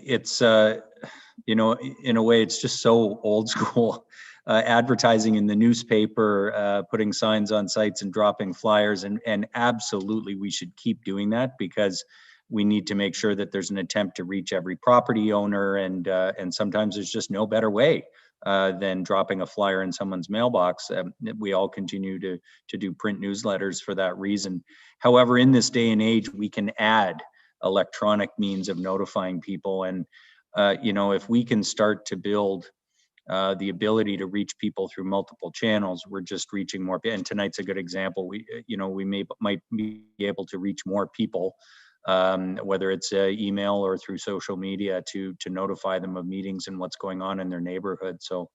It's in a way, it's just so old school. Advertising in the newspaper, putting signs on sites and dropping flyers, and absolutely we should keep doing that, because we need to make sure that there's an attempt to reach every property owner, and sometimes there's just no better way than dropping a flyer in someone's mailbox. We all continue to do print newsletters for that reason. However, in this day and age, we can add electronic means of notifying people, and if we can start to build the ability to reach people through multiple channels, we're just reaching more. And tonight's a good example. We might be able to reach more people, whether it's email or through social media, to notify them of meetings and what's going on in their neighborhood. So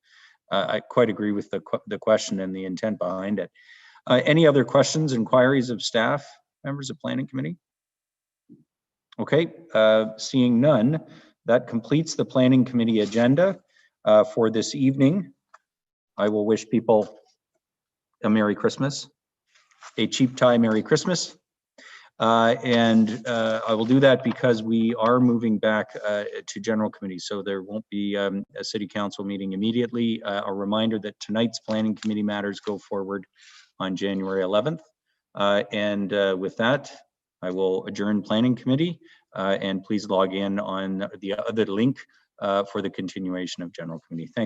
I quite agree with the question and the intent behind it. Any other questions, inquiries of staff, members of Planning Committee? Okay, seeing none, that completes the Planning Committee agenda for this evening. I will wish people a Merry Christmas, a cheap tie Merry Christmas. And I will do that because we are moving back to general committee. So there won't be a city council meeting immediately. A reminder that tonight's planning committee matters go forward on January 11th. And with that, I will adjourn planning committee and please log in on the other link for the continuation of general committee. Thank you.